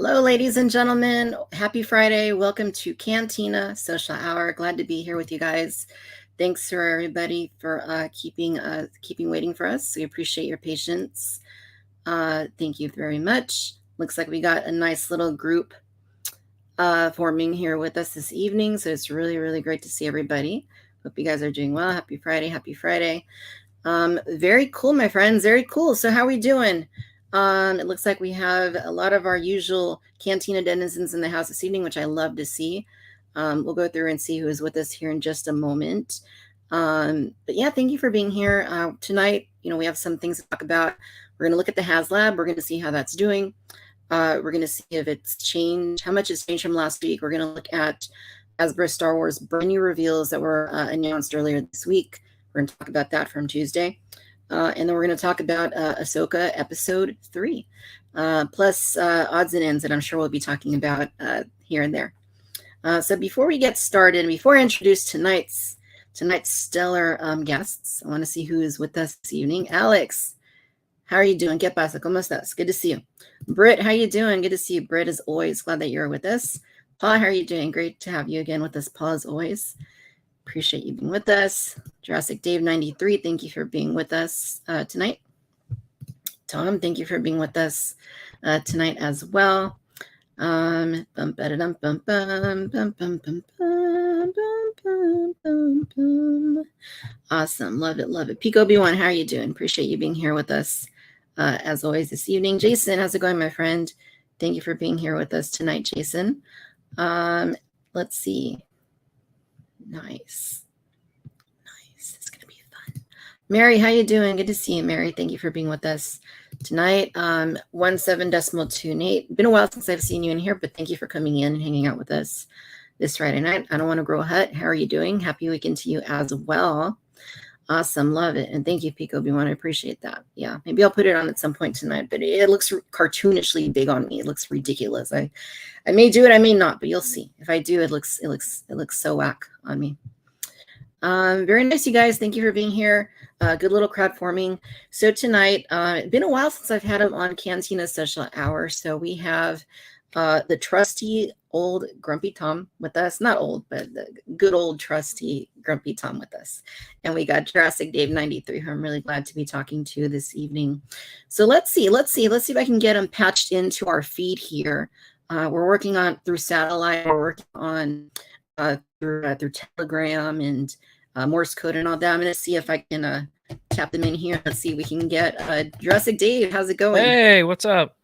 Hello, ladies and gentlemen. Happy Friday. Welcome to Cantina Social Hour. Glad to be here with you guys. Thanks for everybody for keeping waiting for us. We appreciate your patience. Thank you very much. Looks like we got a nice little group forming here with us this evening. So it's really, really great to see everybody. Hope you guys are doing well. Happy Friday. Happy Friday. Very cool, my friends. Very cool. So how are we doing? It looks like we have a lot of our usual Cantina denizens in the house this evening, which I love to see. We'll go through and see who is with us here in just a moment. But yeah, thank you for being here. Tonight, we have some things to talk about. We're going to look at the HasLab. We're going to see how that's doing. We're going to see if it's changed, how much it's changed from last week. We're going to look at Hasbro Star Wars brand new reveals that were announced earlier this week. We're going to talk about that from Tuesday. And then we're going to talk about Ahsoka Episode 3, plus odds and ends that I'm sure we'll be talking about here and there. So before we get started, before I introduce tonight's stellar guests, I want to see who is with us this evening. Alex, how are you doing? ¿Qué pasa? ¿Cómo estás? Good to see you. Britt, how are you doing? Good to see you, Britt, as always. Glad that you're with us. Paul, how are you doing? Great to have you again with us, Paul, as always. Appreciate you being with us. Jurassic Dave 93, thank you for being with us tonight. Tom, thank you for being with us tonight as well. Awesome. Love it. Pico B1, how are you doing? Appreciate you being here with us as always this evening. Jason, how's it going, my friend? Thank you for being here with us tonight, Jason. Let's see. Nice. It's gonna be fun. Mary, how you doing? Good to see you, Mary. Thank you for being with us tonight. 17.28. Been a while since I've seen you in here, but thank you for coming in and hanging out with us this Friday night. I don't want to grow a hut. How are you doing? Happy weekend to you as well. Awesome, love it, and thank you, Pico B1. I appreciate that. Yeah, maybe I'll put it on at some point tonight, but it looks cartoonishly big on me. It looks ridiculous. I may do it, I may not, but you'll see. If I do, it looks so whack on me. Very nice, you guys. Thank you for being here. Good little crowd forming. So tonight, it's been a while since I've had them on Cantina Social Hour. So we have the trusty old Grumpy Tom with us. Not old, but the good old trusty Grumpy Tom with us. And we got Jurassic Dave 93, who I'm really glad to be talking to this evening. So let's see if I can get them patched into our feed here. We're working on through satellite. We're working on through Telegram and Morse code and all that. I'm going to see if I can tap them in here. Let's see if we can get Jurassic Dave. How's it going? Hey, what's up?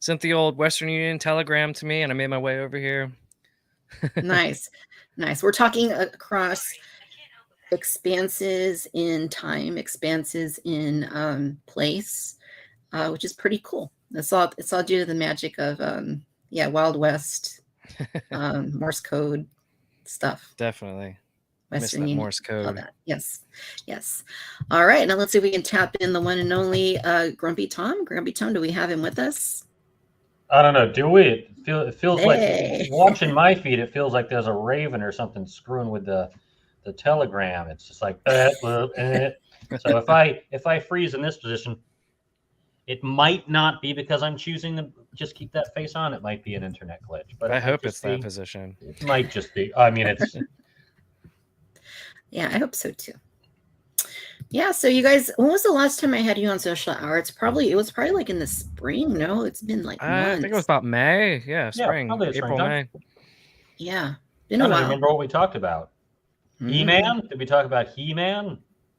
Sent the old Western Union telegram to me, and I made my way over here. Nice. We're talking across expanses in time, expanses in place, which is pretty cool. It's all due to the magic of Wild West, Morse code stuff. Definitely. Western Miss that Union, Morse code. all that. Yes. All right, now let's see if we can tap in the one and only Grumpy Tom. Grumpy Tom, do we have him with us? I don't know. Do we? It feels like watching my feed. It feels like there's a raven or something screwing with the telegram. It's just like So if I freeze in this position, it might not be because I'm choosing to just keep that face on. It might be an internet glitch. But I hope it's that position. It might just be. I mean, it's. Yeah, I hope so too. Yeah, so you guys, when was the last time I had you on Social Hour? It was probably like in the spring. No, it's been like months. I think it was about May. Yeah, spring. Probably April, May. Yeah, been a while. I don't remember what we talked about. He-Man? Did we talk about He-Man?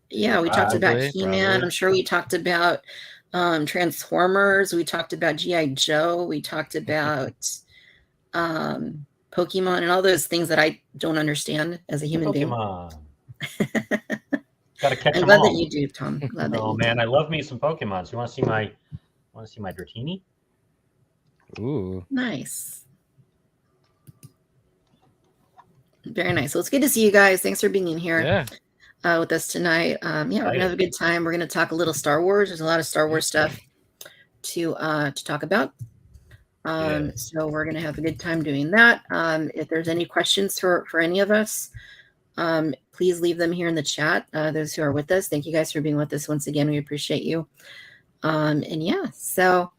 Yeah, we talked about He-Man. Probably. I'm sure we talked about Transformers. We talked about G.I. Joe. We talked about Pokemon and all those things that I don't understand as a human being. Gotta catch I'm them glad all. that you do, Tom. Man, I love me some Pokemon. So you want to see my Dratini? Ooh, nice. Very nice. Well, it's good to see you guys. Thanks for being in here with us tonight. We're gonna have a good time. We're gonna talk a little Star Wars. There's a lot of Star Wars stuff to talk about. So we're gonna have a good time doing that. If there's any questions for any of us, please leave them here in the chat. Those who are with us, thank you guys for being with us once again. We appreciate you. So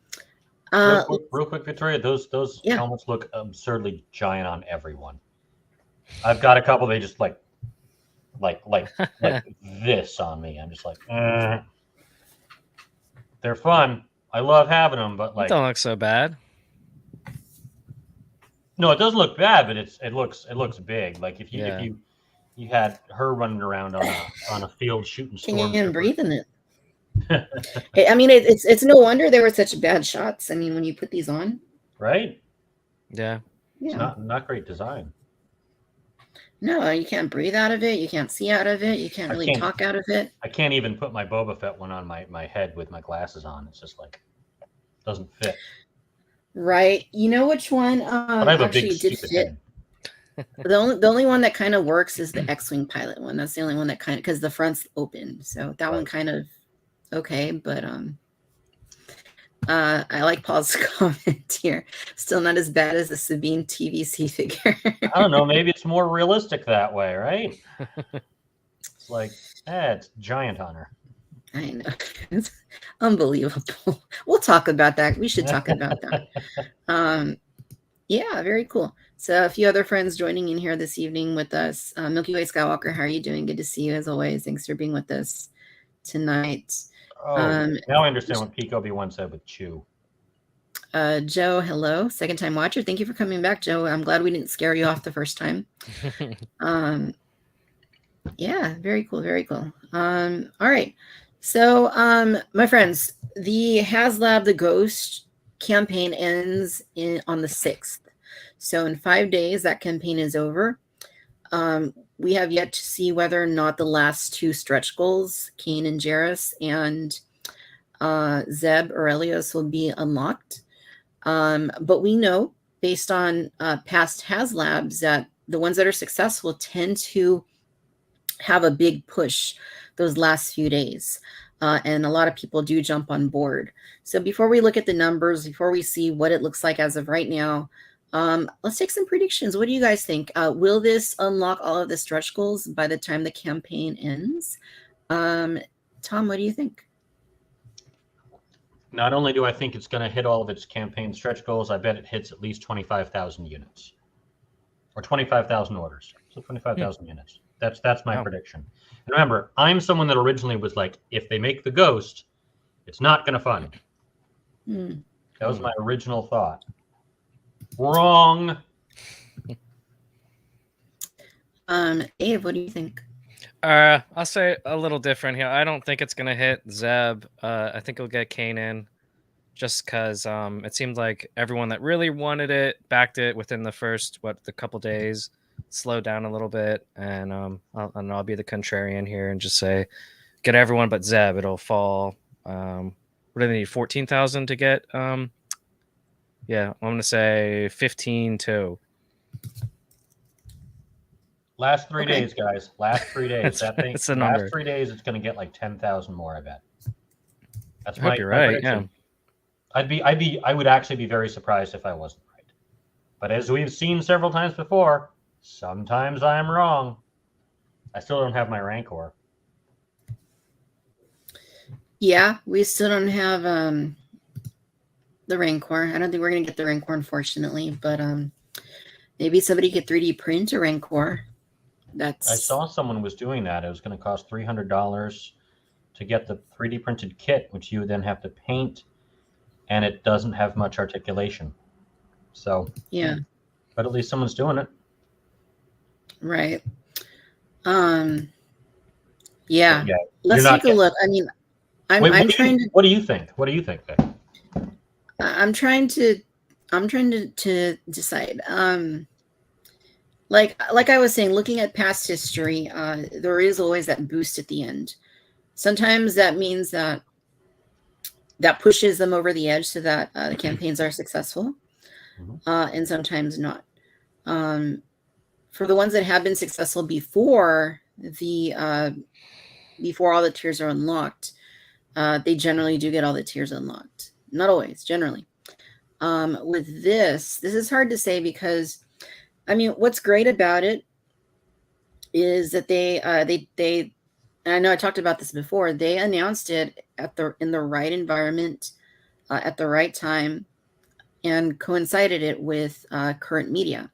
Real quick, Victoria. Those Yeah. helmets look absurdly giant on everyone. I've got a couple. They just like this on me. I'm just like, they're fun. I love having them, but It like, don't look so bad. no, it doesn't look bad, but it looks big. Like if Yeah. you had her running around on a field shooting Can you even stormtroopers. breathe in it? I mean, it's no wonder there were such bad shots. I mean, when you put these on, Right? Yeah. It's yeah. not great design. No, you can't breathe out of it. You can't see out of it. You can't really talk out of it. I can't even put my Boba Fett one on my head with my glasses on. It's just like doesn't fit. Right. You know which one But I have actually a big did stupid fit? head. The only one that kind of works is the X-Wing pilot one. That's the only one that kind of, because the front's open. So that one kind of okay, but I like Paul's comment here. Still not as bad as the Sabine TVC figure. I don't know. Maybe it's more realistic that way, right? It's like, it's giant on her. I know. It's unbelievable. We'll talk about that. We should talk about that. Yeah, very cool. So a few other friends joining in here this evening with us. Milky Way Skywalker, how are you doing? Good to see you as always. Thanks for being with us tonight. Oh, now I understand what Pico B1 said with Chew. Joe, hello. Second time watcher. Thank you for coming back, Joe. I'm glad we didn't scare you off the first time. Yeah, very cool. Very cool. All right. So, my friends, the HasLab, the Ghost campaign ends on the 6th. So in 5 days, that campaign is over. We have yet to see whether or not the last 2 stretch goals, Kane and Jarrus and Zeb Aurelius, will be unlocked. But we know, based on past HasLabs, that the ones that are successful tend to have a big push those last few days. And a lot of people do jump on board. So before we look at the numbers, before we see what it looks like as of right now, let's take some predictions. What do you guys think? Will this unlock all of the stretch goals by the time the campaign ends? Tom, what do you think? Not only do I think it's going to hit all of its campaign stretch goals, I bet it hits at least 25,000 units. Or 25,000 orders. So 25,000 units. That's my prediction. And remember, I'm someone that originally was like, if they make the Ghost, it's not going to fund. That was my original thought. Wrong. Abe, what do you think? I'll say a little different here. I don't think it's gonna hit Zeb. I think it'll get Kanan, just because it seemed like everyone that really wanted it backed it within the first the couple days, slowed down a little bit, and I'll be the contrarian here and just say, get everyone but Zeb. It'll fall. What do they need? 14,000 to get. Yeah, I'm gonna say 15-2. Last 3 days, guys. Last 3 days. It's a number. Last 3 days, it's going to get like 10,000 more. I bet. That's I hope you're right. Yeah. I would actually be very surprised if I wasn't right. But as we've seen several times before, sometimes I'm wrong. I still don't have my Rancor. Yeah, we still don't have the Rancor. I don't think we're gonna get the Rancor, unfortunately. But maybe somebody could 3D print a Rancor. I saw someone was doing that. It was going to cost $300 to get the 3D printed kit, which you would then have to paint, and it doesn't have much articulation. So yeah, but at least someone's doing it. Right. Yeah. Let's take a look. I mean, I'm trying to. What do you think? What do you think, Vic? I'm trying to decide. Like I was saying, looking at past history, there is always that boost at the end. Sometimes that means that pushes them over the edge so that the campaigns are successful, and sometimes not. For the ones that have been successful before all the tiers are unlocked, they generally do get all the tiers unlocked. Not always, generally. With this is hard to say because, I mean, what's great about it is that they I know I talked about this before. They announced it in the right environment, at the right time, and coincided it with current media.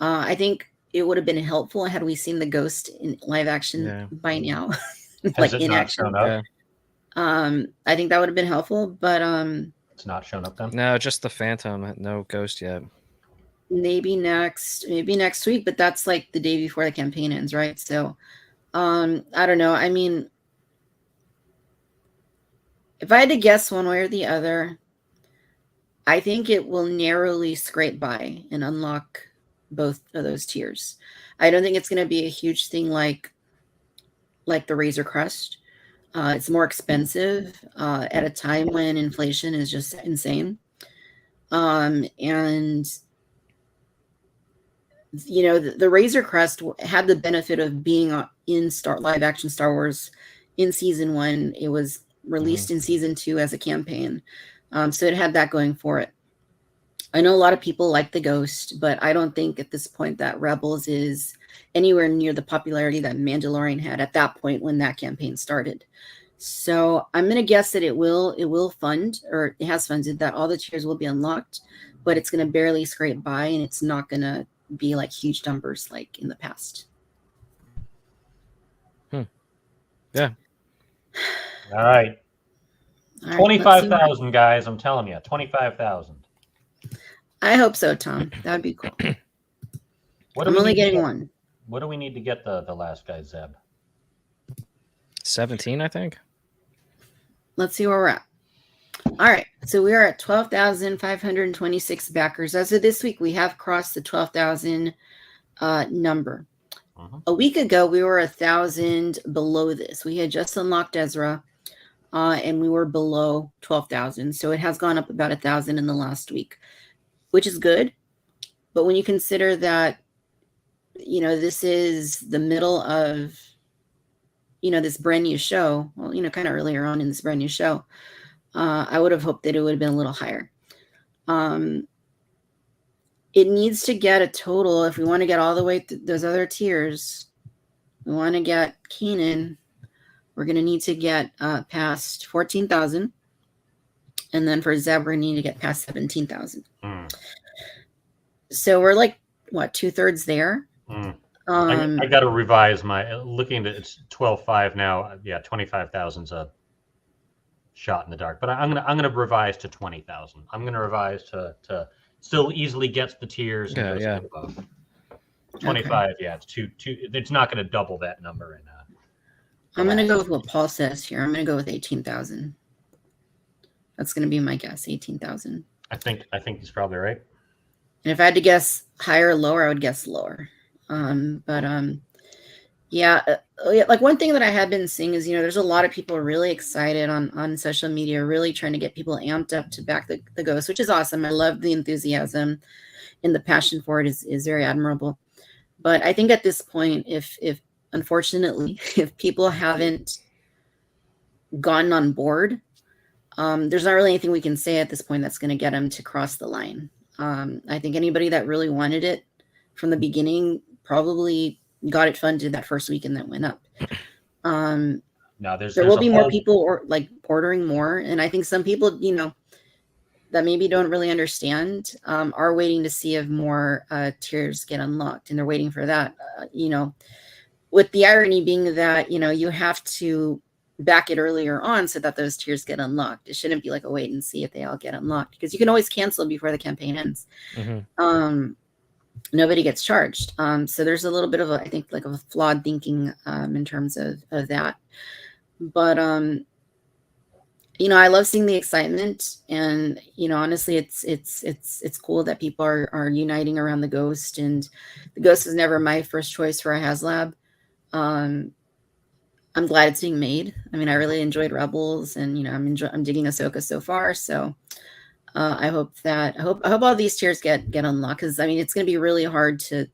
I think it would have been helpful had we seen the Ghost in live action by now, Has it in not action. shown up? I think that would have been helpful, but it's not shown up then. No, just the Phantom. No Ghost yet. Maybe next week, but that's like the day before the campaign ends, right? So, I don't know. I mean, if I had to guess one way or the other, I think it will narrowly scrape by and unlock both of those tiers. I don't think it's going to be a huge thing like the Razor Crest. It's more expensive at a time when inflation is just insane. And you know, the Razor Crest had the benefit of being in live action Star Wars in season 1. It was released in season 2 as a campaign. So it had that going for it. I know a lot of people like the Ghost, but I don't think at this point that Rebels is anywhere near the popularity that Mandalorian had at that point when that campaign started. So I'm going to guess that it will fund, or it has funded, that all the tiers will be unlocked, but it's going to barely scrape by, and it's not going to be like huge numbers like in the past. Yeah. All right. 25,000 guys. I'm telling you, 25,000. I hope so, Tom. That would be cool. I'm only getting one. What do we need to get the last guy, Zeb? 17, I think. Let's see where we're at. All right, so we are at 12,526 backers. As of this week, we have crossed the 12,000 number. A week ago, we were 1,000 below this. We had just unlocked Ezra, and we were below 12,000. So it has gone up about 1,000 in the last week, which is good. But when you consider that, you know, this is the middle of, you know, this brand new show, well, you know, kind of earlier on in this brand new show, I would have hoped that it would have been a little higher. It needs to get a total, if we want to get all the way to those other tiers, we want to get Kanan, we're going to need to get past 14,000. And then for Zeb, we're going to need to get past 17,000. So we're like, what, 2/3 there? I got to revise my, looking at it's 12.5 now. Yeah, 25,000's a shot in the dark, but I'm gonna revise to 20,000. I'm gonna revise to still easily gets the tiers. And goes above. 25. Okay. Yeah, it's two. It's not going to double that number. I'm gonna go with what Paul says here. I'm gonna go with 18,000. That's gonna be my guess. 18,000. I think he's probably right. And if I had to guess higher or lower, I would guess lower. Yeah, like one thing that I have been seeing is, you know, there's a lot of people really excited on social media, really trying to get people amped up to back the Ghost, which is awesome. I love the enthusiasm, and the passion for it is very admirable. But I think at this point, if unfortunately, if people haven't gotten on board, there's not really anything we can say at this point that's going to get them to cross the line. I think anybody that really wanted it from the beginning probably got it funded that first week and then went up. Now there will be more people ordering more, and I think some people, you know, that maybe don't really understand, are waiting to see if more tiers get unlocked, and they're waiting for that. You know, with the irony being that, you know, you have to back it earlier on so that those tiers get unlocked. It shouldn't be like a wait and see if they all get unlocked, because you can always cancel before the campaign ends. Nobody gets charged. So there's a little bit of I think like a flawed thinking in terms of that. But you know, I love seeing the excitement, and you know, honestly, it's cool that people are uniting around the Ghost. And the Ghost was never my first choice for a HasLab. I'm glad it's being made. I mean, I really enjoyed Rebels, and you know, I'm digging Ahsoka so far. So I hope all these tiers get unlocked, because I mean, it's going to be really hard to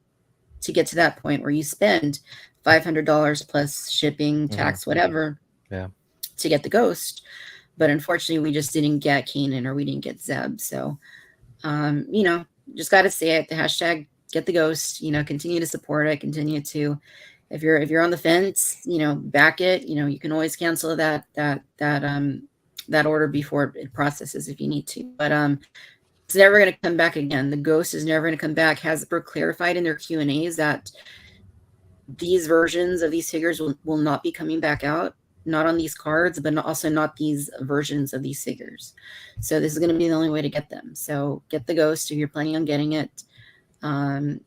get to that point where you spend $500 plus shipping, tax, whatever, to get the Ghost. But unfortunately, we just didn't get Kanan, or we didn't get Zeb. So, you know, just got to say it. The hashtag get the Ghost. You know, continue to support it. Continue to, if you're on the fence, you know, back it. You know, you can always cancel that order before it processes if you need to. But never going to come back again. The Ghost is never going to come back. Hasbro clarified in their Q&As that these versions of these figures will not be coming back out, not on these cards, but also not these versions of these figures. So this is going to be the only way to get them. So get the Ghost if you're planning on getting it. And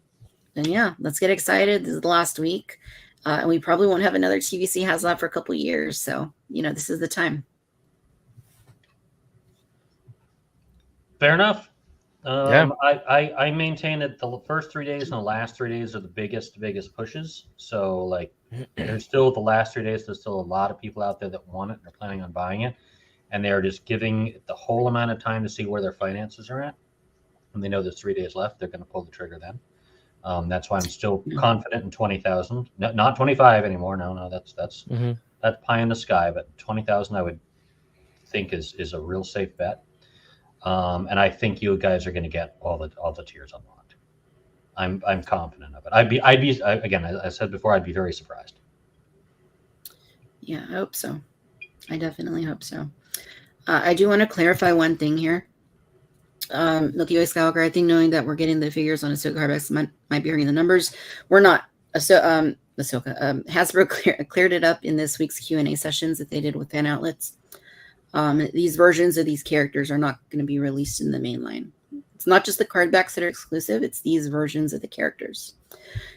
yeah, let's get excited. This is the last week. And we probably won't have another TVC HasLab for a couple years. So, this is the time. Fair enough. Yeah. I maintain that the first 3 days and the last 3 days are the biggest pushes. So like there's still the last 3 days, there's still a lot of people out there that want it and are planning on buying it. And they're just giving it the whole amount of time to see where their finances are at. And they know there's 3 days left, they're going to pull the trigger then. That's why I'm still confident in 20,000. Not 25 anymore. No, that's pie in the sky. But 20,000, I would think is a real safe bet. And I think you guys are going to get all the tiers unlocked. I'm confident of it. I'd be again, as I said before, I'd be very surprised. Yeah, I hope so. I definitely hope so. I do want to clarify one thing here. Milky Way Skywalker, I think knowing that we're getting the figures on Ahsoka hardbacks might be hurting the numbers. We're not. Ahsoka, Hasbro cleared it up in this week's Q&A sessions that they did with fan outlets. These versions of these characters are not going to be released in the main line. It's not just the card backs that are exclusive. It's these versions of the characters.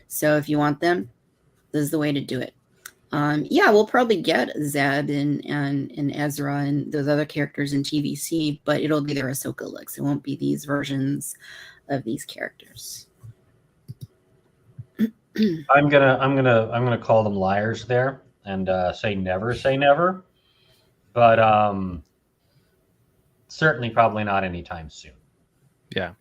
So if you want them, this is the way to do it. Yeah, we'll probably get Zeb and Ezra and those other characters in TVC, but it'll be their Ahsoka looks. It won't be these versions of these characters. I'm gonna call them liars there and say never. But certainly probably not anytime soon. Yeah.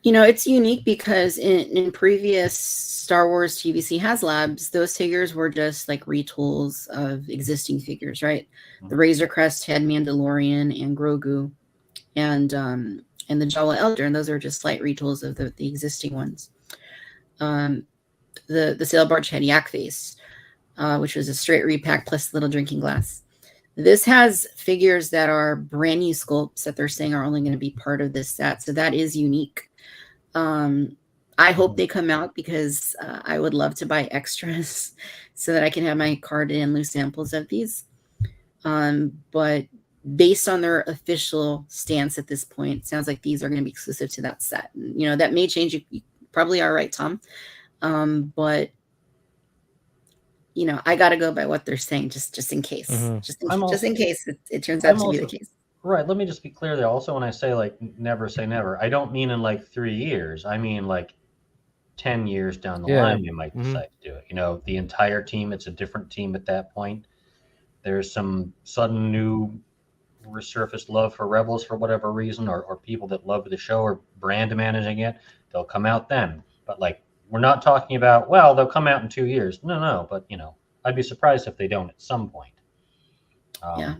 It's unique because in previous Star Wars TVC HasLabs, those figures were just like retools of existing figures, right? Mm-hmm. The Razor Crest had Mandalorian and Grogu and the Jawa Elder, and those are just slight retools of the existing ones. The Sail Barge had Yak Face, which was a straight repack plus little drinking glass. This has figures that are brand new sculpts that they're saying are only going to be part of this set. So that is unique. I hope they come out because I would love to buy extras so that I can have my carded and loose samples of these. But based on their official stance at this point, it sounds like these are going to be exclusive to that set. And, that may change. You probably are right, Tom. But I got to go by what they're saying, just in case, just in case it turns out to be the case. Right. Let me just be clear there. Also, when I say like never say never, I don't mean in like 3 years. I mean like 10 years down the line, you might decide to do it. The entire team, it's a different team at that point. There's some sudden new resurfaced love for Rebels for whatever reason, or people that love the show or brand managing it. They'll come out then. But like, we're not talking about, well, they'll come out in 2 years. No. But, I'd be surprised if they don't at some point. Yeah.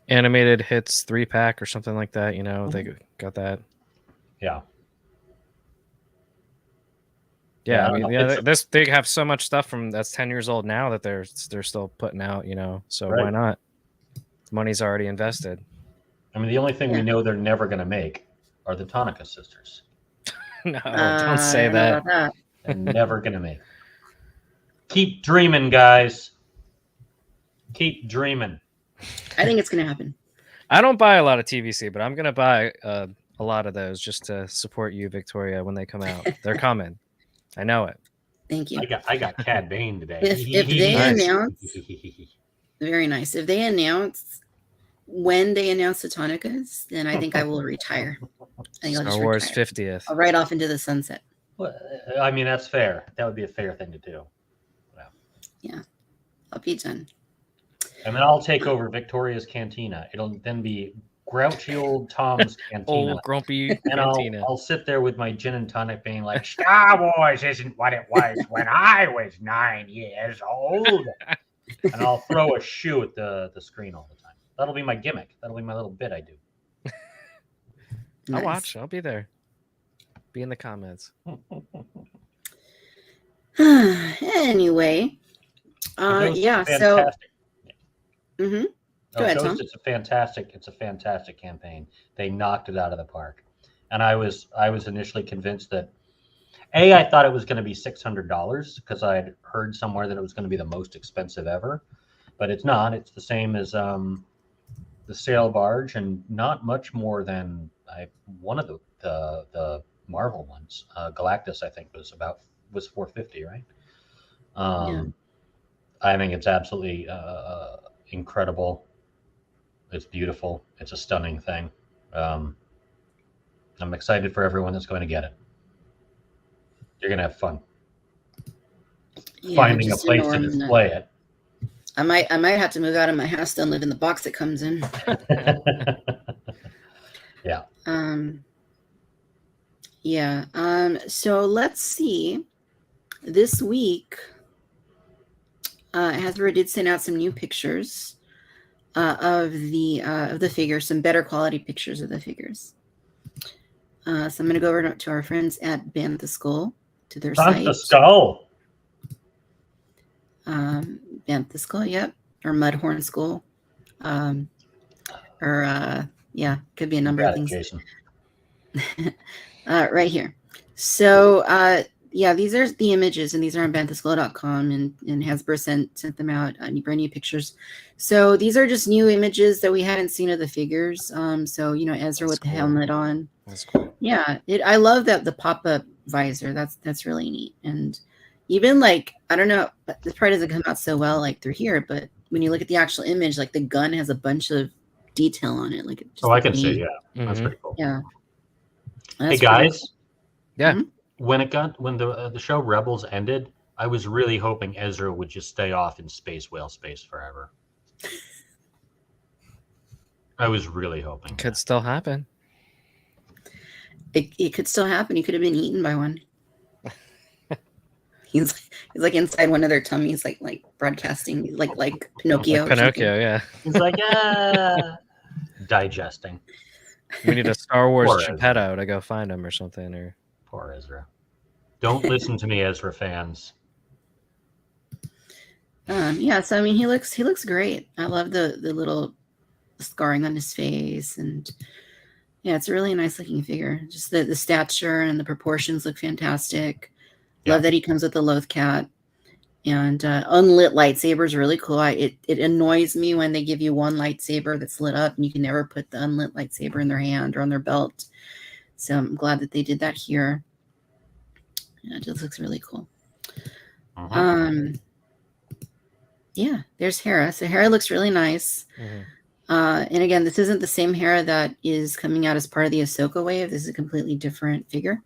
Animated hits 3-pack or something like that. They got that. Yeah. Yeah. I mean, they have so much stuff that's 10 years old now that they're still putting out, so why not? The money's already invested. I mean, the only thing we know they're never going to make are the Tonica sisters. No, don't say that. They're never going to make. Keep dreaming, guys. Keep dreaming. I think it's going to happen. I don't buy a lot of TVC, but I'm going to buy a lot of those just to support you, Victoria, when they come out. They're coming. I know it. Thank you. I got Cad Bane today. If they announce, very nice. If they announce when they announce the Tonicas, then I think I will retire. Star Wars 50th. I'll ride off into the sunset. Well, I mean, that's fair. That would be a fair thing to do. Yeah, I'll be done. And then I'll take over Victoria's Cantina. It'll then be grouchy old Tom's Cantina. Old grumpy and Cantina. I'll sit there with my gin and tonic being like, Star Wars isn't what it was when I was 9 years old. And I'll throw a shoe at the screen all the time. That'll be my gimmick. That'll be my little bit I do. Nice. I'll watch. I'll be there. Be in the comments. Anyway. So. Go ahead, Ghost, Tom. it's a fantastic campaign. They knocked it out of the park. And I was initially convinced that I thought it was going to be $600 because I had heard somewhere that it was going to be the most expensive ever, but it's not. It's the same as the sail barge, and not much more than one of the Marvel ones. Galactus, I think, was $450, right? Yeah. I think it's absolutely incredible. It's beautiful. It's a stunning thing. I'm excited for everyone that's going to get it. You're going to have fun finding a just place to enormous. display it. I might have to move out of my house and live in the box it comes in. Yeah. Yeah. So let's see. This week, Hasbro did send out some new pictures of the figures, some better quality pictures of the figures. So I'm going to go over to our friends at Bantha Skull, to their site. Bantha Skull. Bantha Skull, yep, or Mudhorn Skull, yeah, could be a number of things. Jason. Right here. So yeah, these are the images, and these are on banthaskull.com, and Hasbro sent them out, brand new pictures. So these are just new images that we hadn't seen of the figures. So Ezra with the helmet on. That's cool. Yeah, I love that the pop-up visor. That's really neat. And even like, I don't know, this part doesn't come out so well like through here, but when you look at the actual image, like the gun has a bunch of detail on it. Like, I can see. Yeah, that's pretty cool. Yeah. Hey guys. Cool. Yeah. Mm-hmm. When the show Rebels ended, I was really hoping Ezra would just stay off in space whale space forever. I was really hoping. Could still happen. It could still happen. He could have been eaten by one. He's like inside one of their tummies, like broadcasting, like Pinocchio. Like Pinocchio, yeah. He's like, digesting. We need a Star Wars Geppetto to go find him or something. Or poor Ezra. Don't listen to me, Ezra fans. Yeah, so I mean, he looks great. I love the little scarring on his face, and yeah, it's a really nice looking figure. Just the stature and the proportions look fantastic. Yeah. Love that he comes with the Loth Cat, and unlit lightsaber is really cool. It annoys me when they give you one lightsaber that's lit up and you can never put the unlit lightsaber in their hand or on their belt. So I'm glad that they did that here. Yeah, it just looks really cool. Yeah, there's Hera. So Hera looks really nice. And again, this isn't the same Hera that is coming out as part of the Ahsoka wave. This is a completely different figure.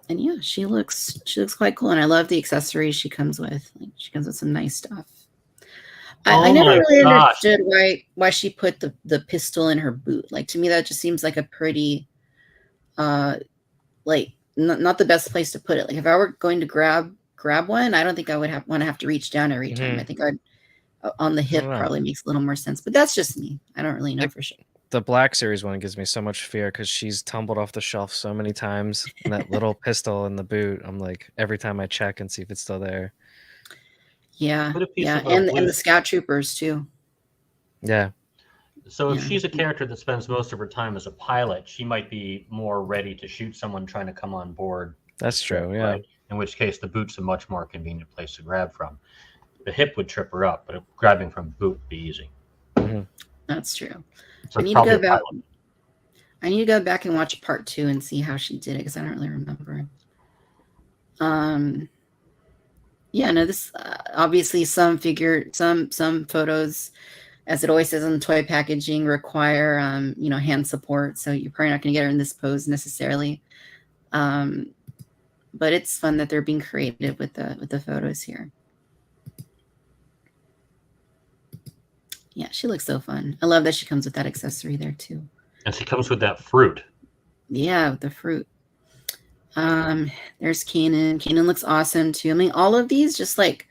And yeah, she looks quite cool. And I love the accessories she comes with. Like, she comes with some nice stuff. I never really understood why she put the pistol in her boot. Like, to me, that just seems like a pretty, like, not the best place to put it. Like, if I were going to grab one, I don't think I would want to have to reach down every time. I think I'd on the hip probably makes a little more sense. But that's just me. I don't really know for sure. The Black Series one gives me so much fear because she's tumbled off the shelf so many times. And that little pistol in the boot, I'm like, every time I check and see if it's still there. Yeah, yeah, and the Scout Troopers too. Yeah. So if she's a character that spends most of her time as a pilot, she might be more ready to shoot someone trying to come on board. That's true, yeah. Right? In which case, the boot's a much more convenient place to grab from. The hip would trip her up, but grabbing from the boot would be easy. That's true. So I need to go back and watch part 2 and see how she did it, because I don't really remember. Yeah, no, this obviously some photos, as it always says on toy packaging, require hand support. So you're probably not going to get her in this pose necessarily. But it's fun that they're being creative with the photos here. Yeah, she looks so fun. I love that she comes with that accessory there too. And she comes with that fruit. Yeah, with the fruit. There's Kanan. Kanan looks awesome too. I mean, all of these just like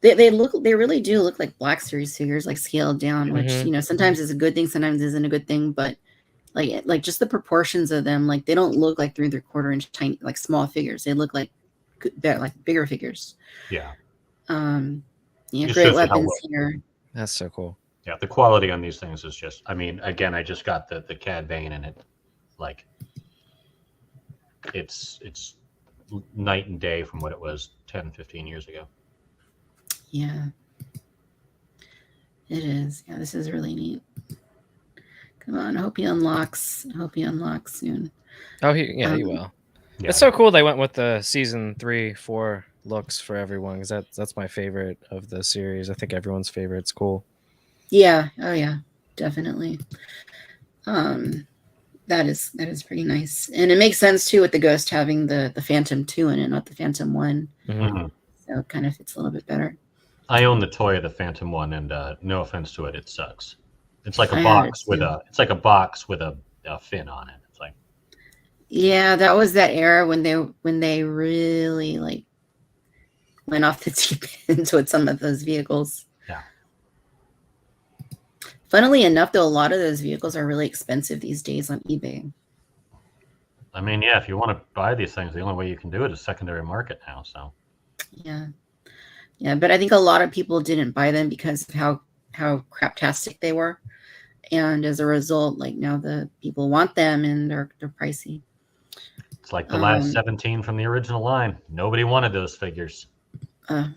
they really do look like Black Series figures, like scaled down, which sometimes is a good thing, sometimes isn't a good thing. But like just the proportions of them, like they don't look like 3 3/4 inch tiny, like small figures. They look like bigger figures. Yeah. Yeah, great weapons here. That's so cool. Yeah, the quality on these things is just, I mean, again, I just got the Cad Bane in it. Like, it's night and day from what it was 10, 15 years ago. Yeah. It is. Yeah, this is really neat. Come on, I hope he unlocks. I hope he unlocks soon. Oh, he will. Yeah. It's so cool they went with the season 3, 4 looks for everyone, because that's my favorite of the series. I think everyone's favorite. It's cool. Yeah. Oh yeah, definitely. That is pretty nice, and it makes sense too with the Ghost having the Phantom 2 in it, not the Phantom 1. Mhm. So it kind of fits a little bit better. I own the toy of the Phantom 1, and no offense to it, it sucks. It's like a I have box it with too. a box with a fin on it. It's like, Yeah, that was that era when they really like went off the deep end with some of those vehicles. yeah. Funnily enough, though, a lot of those vehicles are really expensive these days on eBay. I mean, yeah, if you want to buy these things, the only way you can do it is secondary market now. So Yeah. Yeah, but I think a lot of people didn't buy them because of how craptastic they were. And as a result, like now the people want them and they're pricey. it's like the last 17 from the original line. Nobody wanted those figures.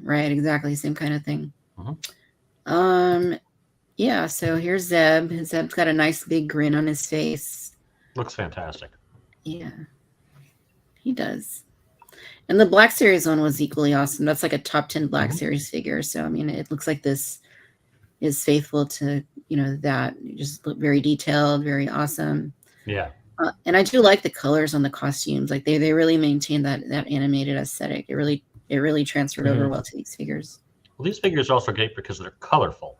Right, exactly. Same kind of thing. Mm-hmm. Yeah, so here's Zeb. Zeb's got a nice big grin on his face. Looks fantastic. Yeah, he does. And the Black Series one was equally awesome. That's like a top 10 Black Series figure. So, I mean, it looks like this is faithful to, that. You just look very detailed, very awesome. Yeah. And I do like the colors on the costumes. Like they really maintain that animated aesthetic. It really transferred over well to these figures. Well, these figures are also great because they're colorful,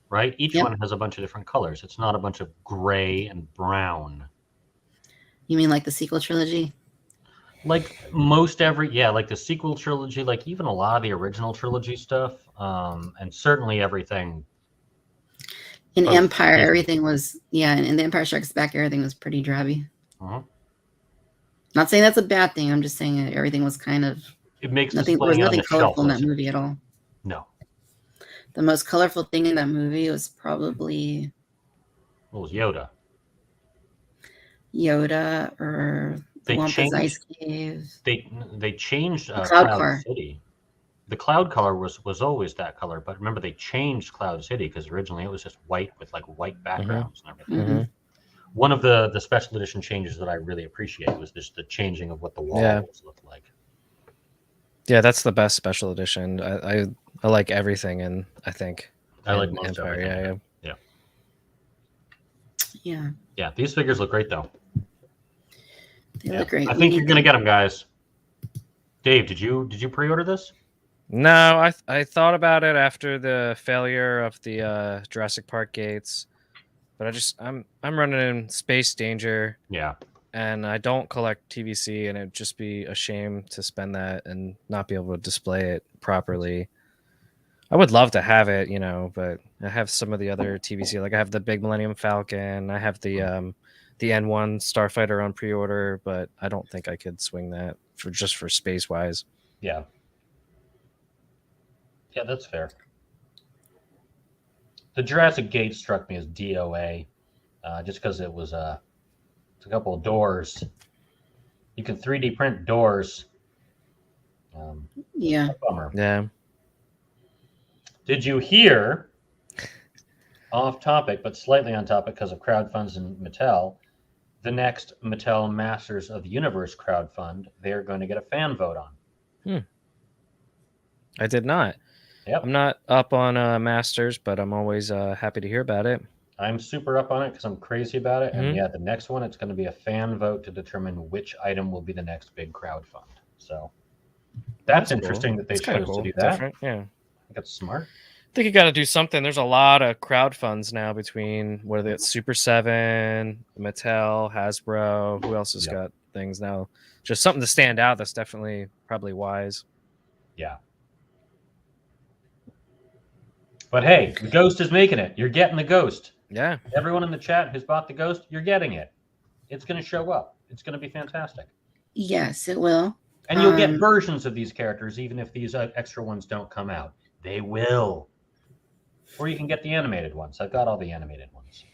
right? Each Yep. one has a bunch of different colors. It's not a bunch of gray and brown. You mean like the sequel trilogy? Like like the sequel trilogy, like even a lot of the original trilogy stuff, and certainly everything. In Empire, everything was, in the Empire Strikes Back, everything was pretty drabby. Not saying that's a bad thing. I'm just saying everything was kind of. It makes there was nothing colorful in that movie at all. No. The most colorful thing in that movie was probably. What was Yoda? Yoda or the Wampa's Ice Cave. They changed Cloud City. The Cloud color was always that color, but remember they changed Cloud City because originally it was just white with like white backgrounds and everything. One of the special edition changes that I really appreciate was just the changing of what the walls looked like. Yeah, that's the best special edition. I like everything, and I think I like most everything. Yeah, these figures look great though. They look great. I think you're gonna get them, guys. Dave, did you pre-order this? No, I thought about it after the failure of the Jurassic Park gates, but I'm running in space danger. Yeah. And I don't collect TVC, and it'd just be a shame to spend that and not be able to display it properly. I would love to have it, but I have some of the other TVC. Like I have the big Millennium Falcon. I have the N1 Starfighter on pre-order, but I don't think I could swing that for space wise. Yeah. Yeah, that's fair. The Jurassic Gate struck me as DOA, just because it was it's a couple of doors. You can 3D print doors. Bummer. Yeah. Did you hear, off topic, but slightly on topic because of crowdfunds and Mattel, the next Mattel Masters of the Universe crowdfund, they're going to get a fan vote on? I did not. Yep. I'm not up on Masters, but I'm always happy to hear about it. I'm super up on it because I'm crazy about it. And the next one, it's going to be a fan vote to determine which item will be the next big crowdfund. So that's interesting that they chose to do that. Different. Yeah. I think that's smart. I think you got to do something. There's a lot of crowdfunds now between whether it's Super 7, Mattel, Hasbro. Who else has got things now? Just something to stand out. That's definitely probably wise. Yeah. But hey, the Ghost is making it. You're getting the Ghost. Yeah. Everyone in the chat who's bought the Ghost, you're getting it. It's going to show up. It's going to be fantastic. Yes, it will. And you'll get versions of these characters, even if these extra ones don't come out. They will. Or you can get the animated ones. I've got all the animated ones.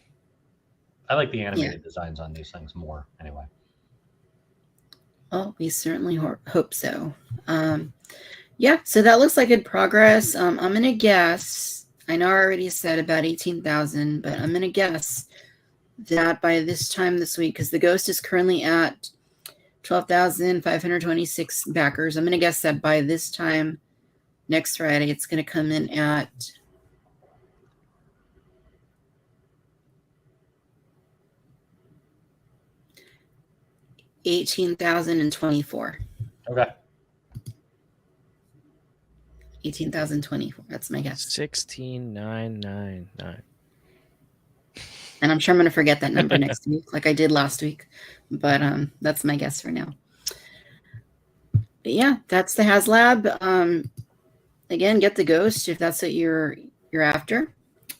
I like the animated designs on these things more, anyway. Well, we certainly hope so. Yeah, so that looks like good progress. I'm going to guess, I know I already said about 18,000, but I'm going to guess that by this time this week, because the Ghost is currently at 12,526 backers. I'm going to guess that by this time next Friday, it's going to come in at 18,024. Okay. 18,024. That's my guess. 16,999. And I'm sure I'm going to forget that number next week, like I did last week. But that's my guess for now. But yeah, that's the HasLab. Again, get the Ghost if that's what you're after.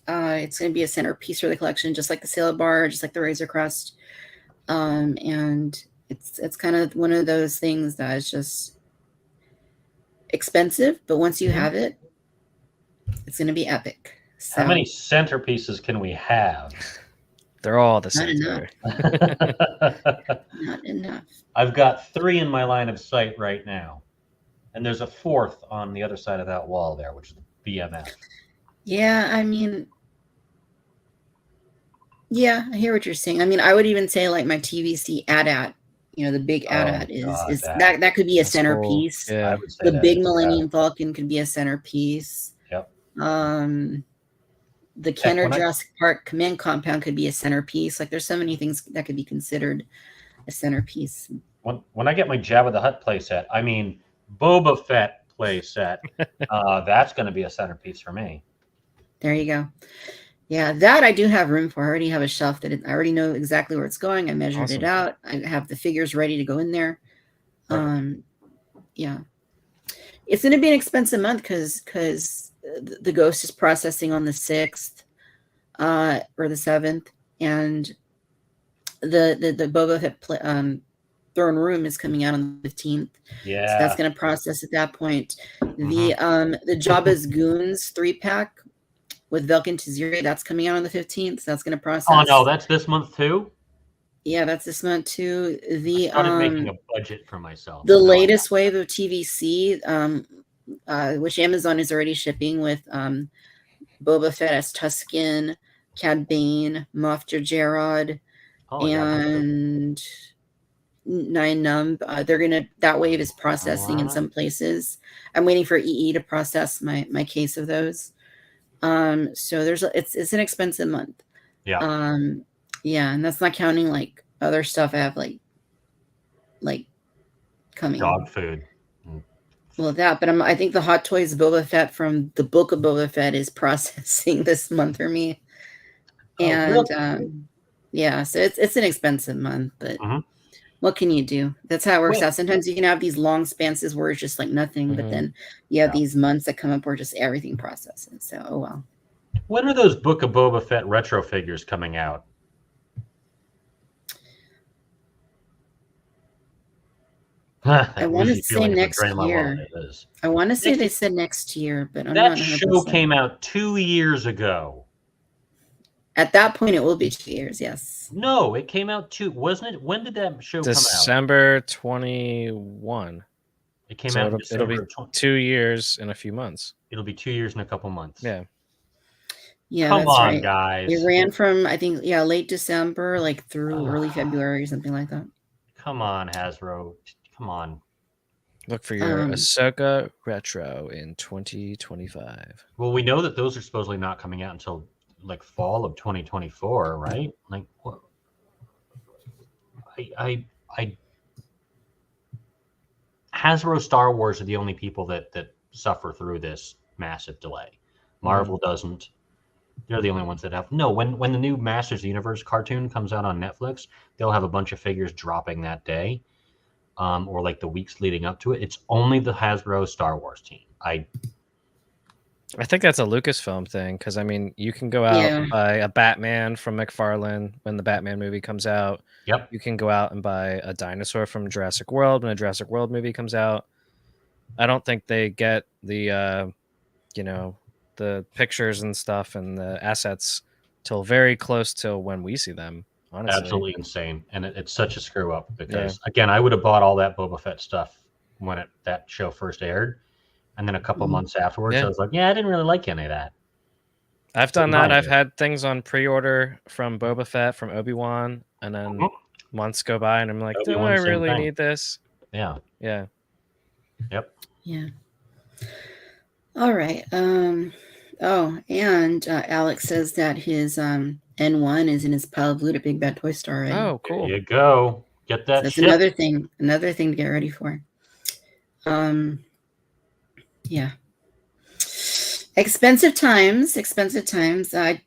It's going to be a centerpiece for the collection, just like the Sailor Bar, just like the Razor Crest. And it's kind of one of those things that is just expensive, but once you have it, it's going to be epic. So, how many centerpieces can we have? They're all the not same. Not enough. I've got 3 in my line of sight right now. And there's a 4th on the other side of that wall there, which is the BMF. Yeah, I mean, yeah, I hear what you're saying. I mean, I would even say like my TVC AT-AT, the big AT-AT is that could be a centerpiece. Cool. Yeah. The big Millennium Falcon could be a centerpiece. Yep. The Kenner Jurassic Park Command Compound could be a centerpiece. Like, there's so many things that could be considered a centerpiece. When I get my Jabba the Hutt playset, I mean Boba Fett playset, that's going to be a centerpiece for me. There you go. Yeah, that I do have room for. I already have a shelf that I already know exactly where it's going. I measured it out. I have the figures ready to go in there. Yeah, it's going to be an expensive month because the Ghost is processing on the 6th or the 7th, and the Boba Fett Throne Room is coming out on the 15th. Yeah, so that's going to process at that point. The Jabba's Goons 3-pack with Velkin Taziri, that's coming out on the 15th. So that's going to process. Oh no, that's this month too. Yeah, that's this month too. I started making a budget for myself. The latest wave of TVC, which Amazon is already shipping with Boba Fett as Tusken, Cad Bane, Moff Jerjerrod, and Nien Nunb. That wave is processing in some places. I'm waiting for EE to process my case of those. So it's an expensive month. Yeah. Yeah, and that's not counting like other stuff I have like coming. Dog food. Well, but I think the Hot Toys Boba Fett from the Book of Boba Fett is processing this month for me. And yeah, so it's an expensive month, but what can you do? That's how it works out. Sometimes you can have these long spanses where it's just like nothing, but then you have these months that come up where just everything processes. So, oh well. When are those Book of Boba Fett retro figures coming out? I want to say next year. I want to say they said next year, but I'm not 100%. That show came out 2 years ago. At that point, it will be 2 years, yes. No, it came out wasn't it? When did that show come out? December 21. It came out in December. It'll be 2 years in a few months. It'll be 2 years in a couple months. Yeah. Yeah, Come on, right. guys. It ran from, I think, late December, like through early February or something like that. Come on, Hasbro. Come on. Look for your Ahsoka retro in 2025. Well, we know that those are supposedly not coming out until like fall of 2024, right? Like, what? Hasbro Star Wars are the only people that suffer through this massive delay. Marvel doesn't. They're the only ones that have. No, when the new Masters of the Universe cartoon comes out on Netflix, they'll have a bunch of figures dropping that day, or like the weeks leading up to it. It's only the Hasbro Star Wars team. I think that's a Lucasfilm thing, because I mean, you can go out and buy a Batman from McFarlane when the Batman movie comes out. Yep. You can go out and buy a dinosaur from Jurassic World when a Jurassic World movie comes out. I don't think they get the the pictures and stuff and the assets till very close till when we see them. Honestly, absolutely insane, and it's such a screw up because again, I would have bought all that Boba Fett stuff when that show first aired, and then a couple months afterwards, I was like, yeah, I didn't really like any of that. I've done that. I've had things on pre-order from Boba Fett, from Obi-Wan, and then months go by, and I'm like, do I really need this? Yeah. Yeah. Yep. Yeah. All right. Oh, and Alex says that his N1 is in his pile of loot at Big Bad Toy Store already. Oh, cool. There you go. Get that. So that's another thing to get ready for. Yeah. Expensive times.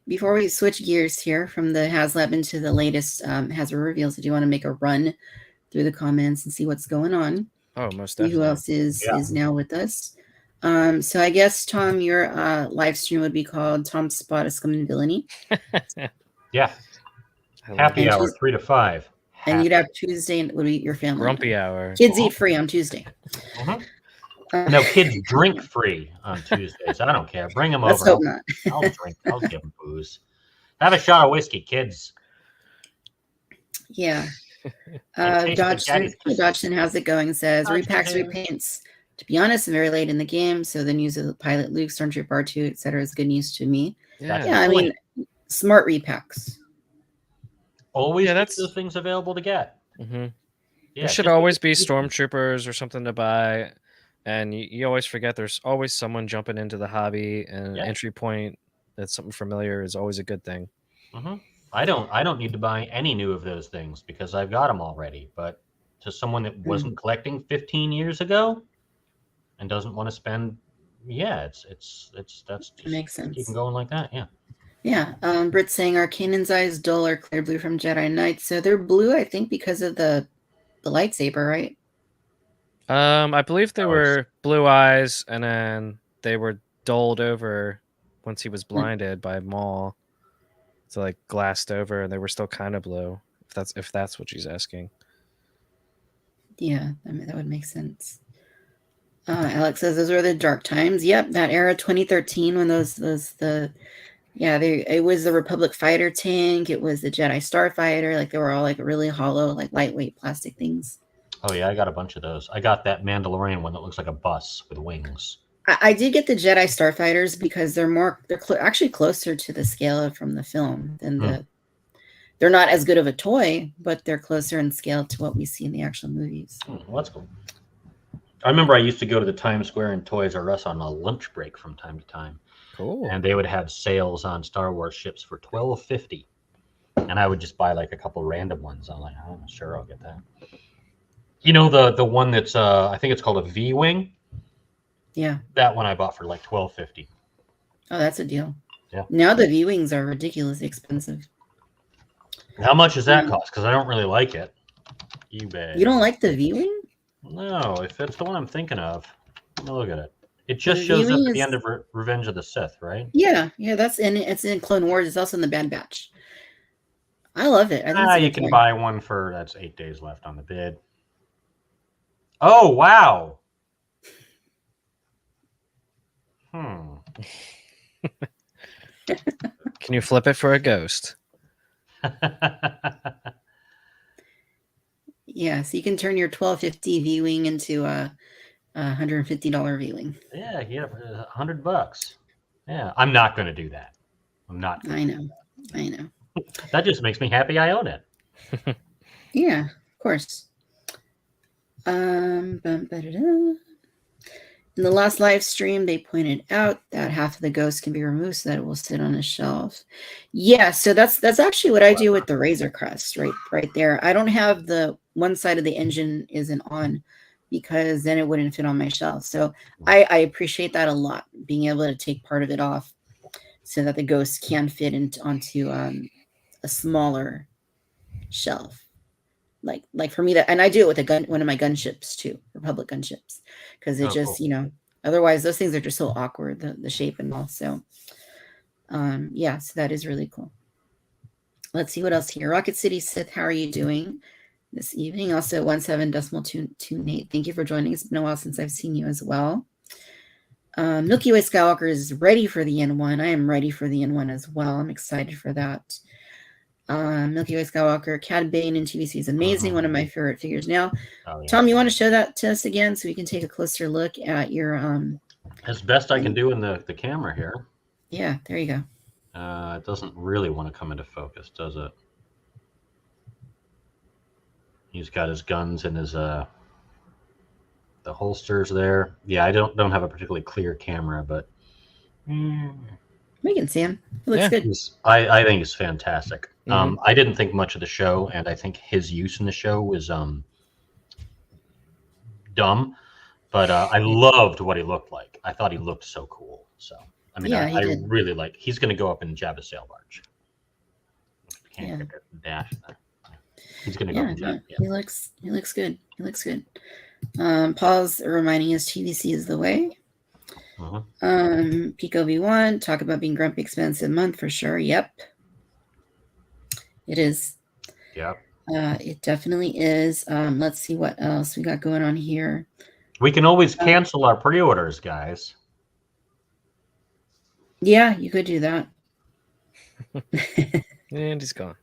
Before we switch gears here from the HasLab into the latest Hasbro reveals, I do want to make a run through the comments and see what's going on. Oh, most definitely. Who else is now with us? So I guess, Tom, your live stream would be called Tom's Spot of Scum and Villainy. Yeah. Happy hour, 3 to 5. And you'd have Tuesday, and would be your family. Grumpy hour. Kids eat free on Tuesday. No, kids drink free on Tuesdays. I don't care. Bring them Let's over. Hope not. I'll drink. I'll give them booze. Have a shot of whiskey, kids. Yeah. Dodgson, how's it going? Says repacks, repaints. To be honest, I'm very late in the game, so the news of the pilot Luke, Stormtrooper R2, etc. is good news to me. Yeah, I mean, smart repacks. Always that's those things available to get. Yeah, there should always be stormtroopers or something to buy, and you always forget there's always someone jumping into the hobby, and an entry point that's something familiar is always a good thing. I don't need to buy any new of those things because I've got them already. But to someone that wasn't collecting 15 years ago and doesn't want to spend, that's just makes sense. Keep going like that, yeah. Yeah, Brit's saying Arcanon's eyes dull or clear blue from Jedi Knight. So they're blue, I think, because of the lightsaber, right? I believe they were blue eyes, and then they were dulled over once he was blinded by Maul. So like glassed over, and they were still kind of blue. If that's what she's asking. Yeah, I mean, that would make sense. Alex says those were the dark times. Yep, that era, 2013, when it was the Republic fighter tank. It was the Jedi Starfighter. Like they were all like really hollow, like lightweight plastic things. Oh yeah, I got a bunch of those. I got that Mandalorian one that looks like a bus with wings. I did get the Jedi Starfighters because they're actually closer to the scale from the film than they're not as good of a toy, but they're closer in scale to what we see in the actual movies. Well, that's cool. I remember I used to go to the Times Square and Toys R Us on a lunch break from time to time. Cool. And they would have sales on Star Wars ships for $12.50, and I would just buy like a couple random ones. I'm like, oh, sure, I'll get that. You know the one that's I think it's called a V-wing. Yeah. That one I bought for like $12.50. Oh, that's a deal. Yeah. Now the V-wings are ridiculously expensive. How much does that cost? Because I don't really like it. eBay. You don't like the V-wing? No, if it's the one I'm thinking of, look at it. It just shows up at the end of Revenge of the Sith, right? Yeah, it's in Clone Wars. It's also in the Bad Batch. I love it. You can buy one for, that's 8 days left on the bid. Oh, wow. Can you flip it for a ghost? Yeah, so you can turn your $12.50 V-wing into a $150 V-wing. Yeah, $100. Yeah, I'm not going to do that. I'm not. I know. That just makes me happy I own it. Yeah, of course. In the last live stream, they pointed out that half of the ghost can be removed so that it will sit on a shelf. Yeah, so that's actually what I do with the Razor Crest, right there. I don't have the one side of the engine isn't on because then it wouldn't fit on my shelf. So I appreciate that a lot, being able to take part of it off so that the ghost can fit onto a smaller shelf. Like for me, that, and I do it with one of my gunships too, Republic gunships, because it just, cool. Otherwise those things are just so awkward, the shape and all. So so that is really cool. Let's see what else here. Rocket City Sith, how are you doing this evening? Also 17.2 Nate, thank you for joining. It's been a while since I've seen you as well. Milky Way Skywalker is ready for the N1. I am ready for the N1 as well. I'm excited for that. Milky Way Skywalker, Cad Bane in TVC is amazing. One of my favorite figures now. Oh, yeah. Tom, you want to show that to us again so we can take a closer look at your as best I can do in the camera here. Yeah, there you go. It doesn't really want to come into focus, does it? He's got his guns and his the holsters there. Yeah, I don't have a particularly clear camera, but we can see him. He looks good. I think he's fantastic. I didn't think much of the show, and I think his use in the show was dumb, but I loved what he looked like. I thought he looked so cool. So I mean, I really like. He's going to go up in Jabba's sail barge. Can't get the dash there. He's going to go. Yeah. He looks good. He looks good. Paul's reminding us TVC is the way. Pico V1, talk about being grumpy expensive month for sure. Yep. It is. Yep. It definitely is. Let's see what else we got going on here. We can always cancel our pre-orders, guys. Yeah, you could do that. And he's gone.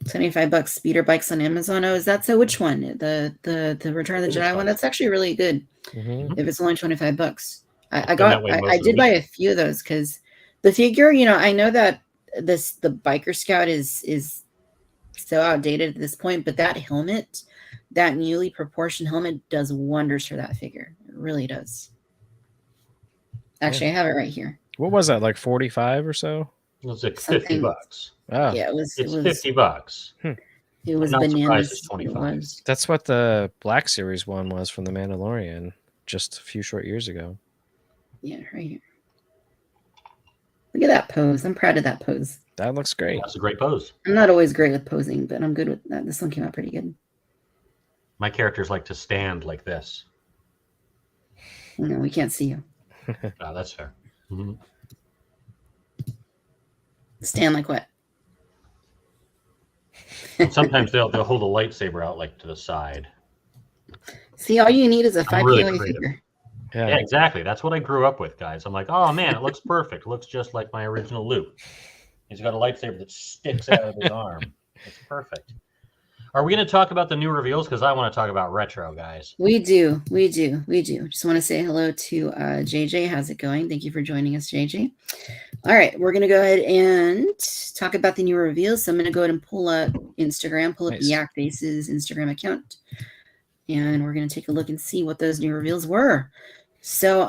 $25 speeder bikes on Amazon. Oh, is that so? Which one? The Return of the Jedi one? That's actually really good. If it's only $25. I did buy a few of those because the figure, I know that the Biker Scout is so outdated at this point, but that helmet, that newly proportioned helmet, does wonders for that figure. It really does. Actually, I have it right here. What was that, like 45 or so? It was like $50. Oh. Yeah, it was $50. It was bananas. It's 25. That's what the Black Series one was from The Mandalorian just a few short years ago. Yeah, right here. Look at that pose. I'm proud of that pose. That looks great. That's a great pose. I'm not always great with posing, but I'm good with that. This one came out pretty good. My characters like to stand like this. No, we can't see you. Oh, that's fair. Stand like what? Sometimes they'll hold a lightsaber out like to the side. See, all you need is a 5 POA figure. Yeah, exactly. That's what I grew up with, guys. I'm like, oh man, it looks perfect. It looks just like my original Luke. He's got a lightsaber that sticks out of his arm. It's perfect. Are we going to talk about the new reveals? Because I want to talk about retro, guys. We do. Just want to say hello to JJ. How's it going? Thank you for joining us, JJ. All right, we're going to go ahead and talk about the new reveals. So I'm going to go ahead and pull up Instagram, pull up the Yak Faces Instagram account. And we're going to take a look and see what those new reveals were. So,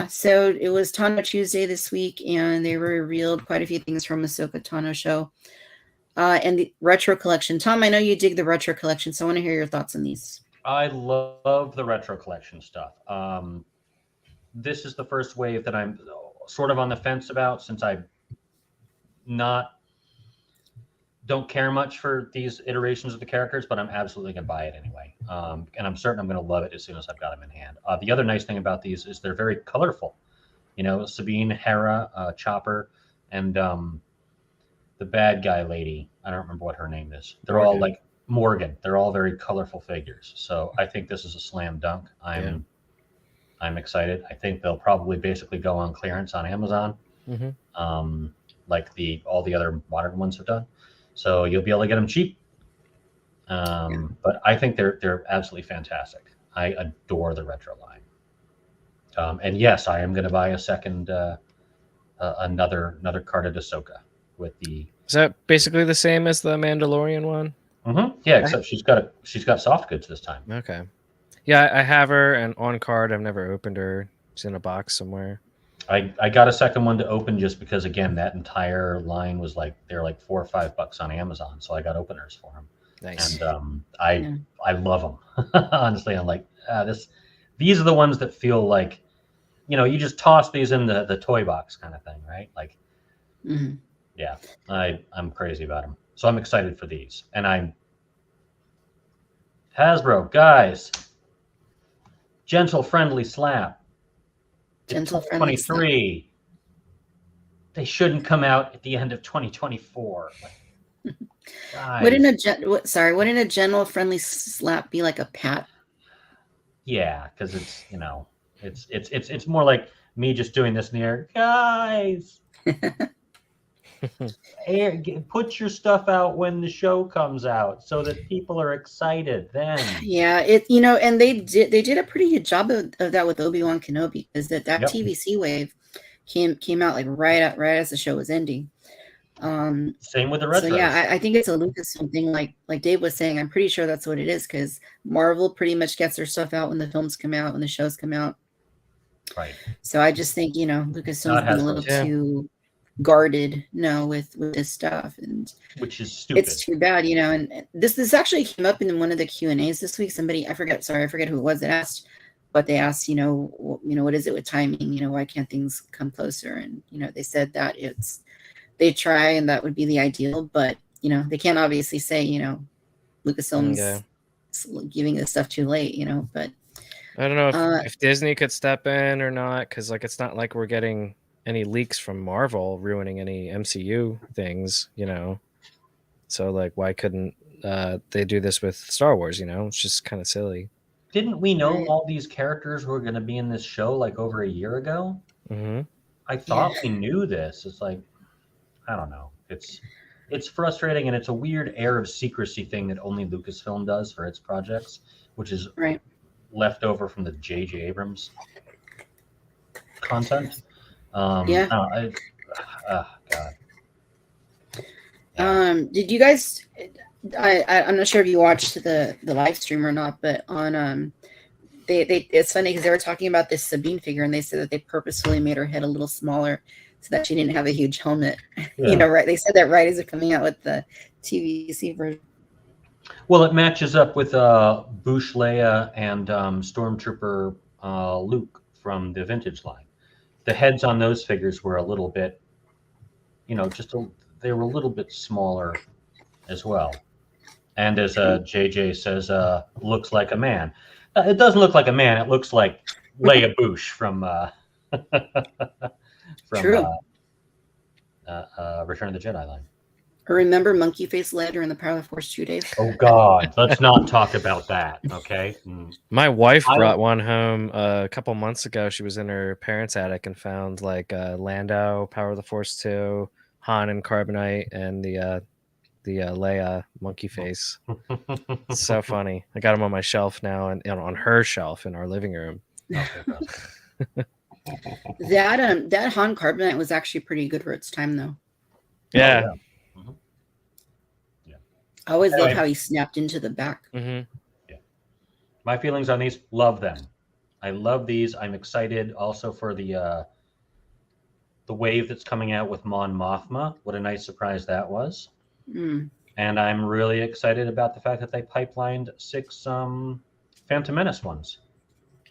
so it was Tano Tuesday this week, and they revealed quite a few things from Ahsoka Tano show. And the retro collection. Tom, I know you dig the retro collection, so I want to hear your thoughts on these. I love the retro collection stuff. This is the first wave that I'm sort of on the fence about, since I don't care much for these iterations of the characters, but I'm absolutely going to buy it anyway. And I'm certain I'm going to love it as soon as I've got them in hand. The other nice thing about these is they're very colorful. Sabine, Hera, Chopper, and the bad guy lady. I don't remember what her name is. They're all like Morgan. They're all very colorful figures. So I think this is a slam dunk. I'm excited. I think they'll probably basically go on clearance on Amazon, like all the other modern ones have done. So you'll be able to get them cheap. But I think they're absolutely fantastic. I adore the retro line. And yes, I am going to buy a second, another carded Ahsoka with the. Is that basically the same as the Mandalorian one? Yeah, except she's got soft goods this time. Okay. Yeah, I have her and on card. I've never opened her. It's in a box somewhere. I got a second one to open just because, again, that entire line was they're like $4 or $5 on Amazon, so I got openers for them. Nice. And I love them. Honestly, I'm like, these are the ones that feel like, you just toss these in the toy box kind of thing, right? Like, yeah, I'm crazy about them. So I'm excited for these. And Hasbro, guys, gentle, friendly slap. Gentle, friendly 2023. They shouldn't come out at the end of 2024. Wouldn't a gentle, friendly slap be like a pat? Yeah, because it's It's more like me just doing this in the air, guys. Put your stuff out when the show comes out so that people are excited then. Yeah, and they did a pretty good job of that with Obi-Wan Kenobi, because that Yep. TVC wave came out like right as the show was ending. Same with the retros. So yeah, I think it's a Lucasfilm thing, like Dave was saying. I'm pretty sure that's what it is, because Marvel pretty much gets their stuff out when the films come out, when the shows come out. Right. So I just think Lucasfilm's been a little too guarded with this stuff, and which is stupid. It's too bad, and this actually came up in one of the Q&As this week. Somebody, I forget who it was that asked, but they asked, what is it with timing? Why can't things come closer? And they said that they try, and that would be the ideal, but they can't obviously say Lucasfilm's giving this stuff too late, but I don't know if Disney could step in or not, because it's not like we're getting any leaks from Marvel ruining any MCU things, so why couldn't they do this with Star Wars? It's just kind of silly. Didn't we know all these characters were going to be in this show over a year ago? Mm-hmm. I thought we knew this. It's I don't know. It's frustrating, and it's a weird air of secrecy thing that only Lucasfilm does for its projects, which is left over from the J.J. Abrams content. God. Did you guys? I'm not sure if you watched the live stream or not, but on it's funny because they were talking about this Sabine figure, and they said that they purposefully made her head a little smaller so that she didn't have a huge helmet. Yeah. Right? They said that right as they're coming out with the TVC version. Well, it matches up with Bouche Leia and Stormtrooper Luke from the vintage line. The heads on those figures were a little bit, they were a little bit smaller as well. And as JJ says, looks like a man. It doesn't look like a man. It looks like Leia Bouche from Return of the Jedi line. Or remember Monkey Face Leia during the Power of the Force 2 days? Oh God, let's not talk about that. Okay. My wife brought one home a couple months ago. She was in her parents' attic and found Lando, Power of the Force 2, Han and Carbonite, and the Leia Monkey Face. It's so funny. I got them on my shelf now, and on her shelf in our living room. That Han Carbonite was actually pretty good for its time, though. Yeah. Oh, yeah. I always love how he snapped into the back. Mm-hmm. Yeah. My feelings on these, love them. I love these. I'm excited also for the wave that's coming out with Mon Mothma. What a nice surprise that was. And I'm really excited about the fact that they pipelined 6 Phantom Menace ones.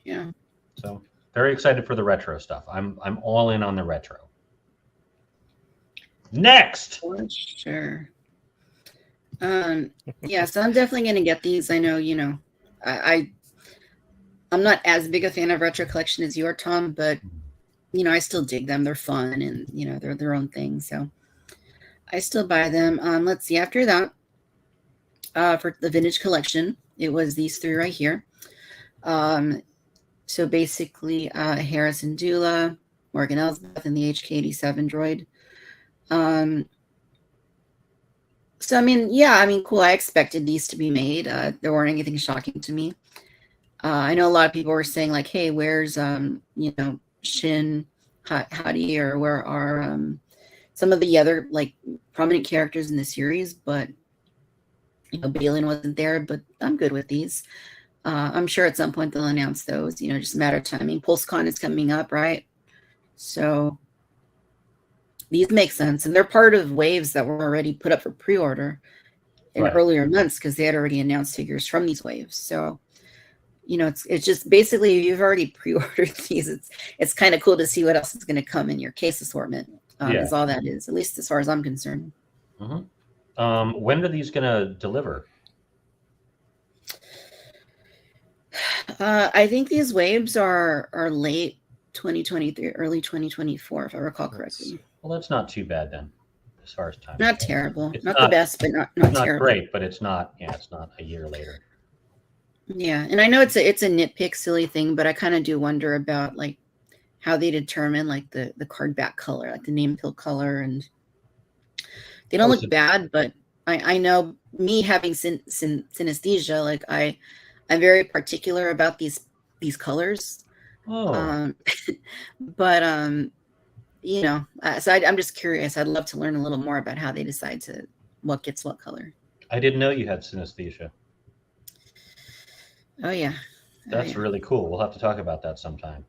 Yeah. So very excited for the retro stuff. I'm all in on the retro. Next. For sure. Yeah, so I'm definitely gonna get these. I know, I'm not as big a fan of retro collection as you are, Tom, but I still dig them. They're fun, and they're their own thing. So I still buy them. Let's see. After that, for the vintage collection, it was these 3 right here. So basically, Harrison Dula, Morgan Elsbeth, and the HK-87 droid. So, cool. I expected these to be made. There weren't anything shocking to me. I know a lot of people were saying hey, where's, Shin, Hadi, or where are some of the other prominent characters in the series, but, Balin wasn't there, but I'm good with these. I'm sure at some point they'll announce those, just a matter of time. PulseCon is coming up, right? So these make sense, and they're part of waves that were already put up for pre-order in earlier months because they had already announced figures from these waves. So, it's just basically if you've already pre-ordered these, it's kind of cool to see what else is going to come in your case assortment. Is all that is, at least as far as I'm concerned. Mm-hmm. When are these going to deliver? I think these waves are late 2023, early 2024, if I recall correctly. Well, that's not too bad then, as far as time. Not terrible. Not the best, but not terrible. Great, but it's not. Yeah, it's not a year later. Yeah, and I know it's a nitpick, silly thing, but I kind of do wonder about like how they determine like the card back color, like the name pill color, and they don't look bad, but I know me having synesthesia, like I'm very particular about these colors. Oh, But you know, so I'm just curious. I'd love to learn a little more about how they decide to what gets what color. I didn't know you had synesthesia. Oh yeah, That's really cool. We'll have to talk about that sometime.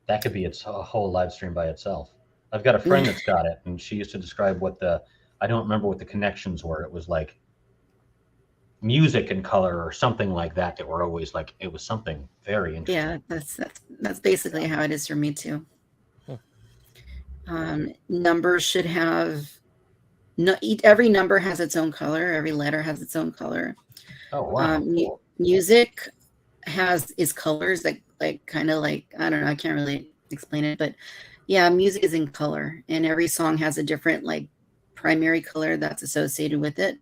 That could be a whole live stream by itself. I've got a friend that's got it, and she used to describe what I don't remember what the connections were. It was like music and color or something like that that were always like, it was something very interesting. Yeah, that's basically how it is for me too. Numbers should have every number has its own color. Every letter has its own color. Oh wow! Cool. Music is colors that like kind of like, I don't know, I can't really explain it, but yeah, music is in color, and every song has a different like primary color that's associated with it,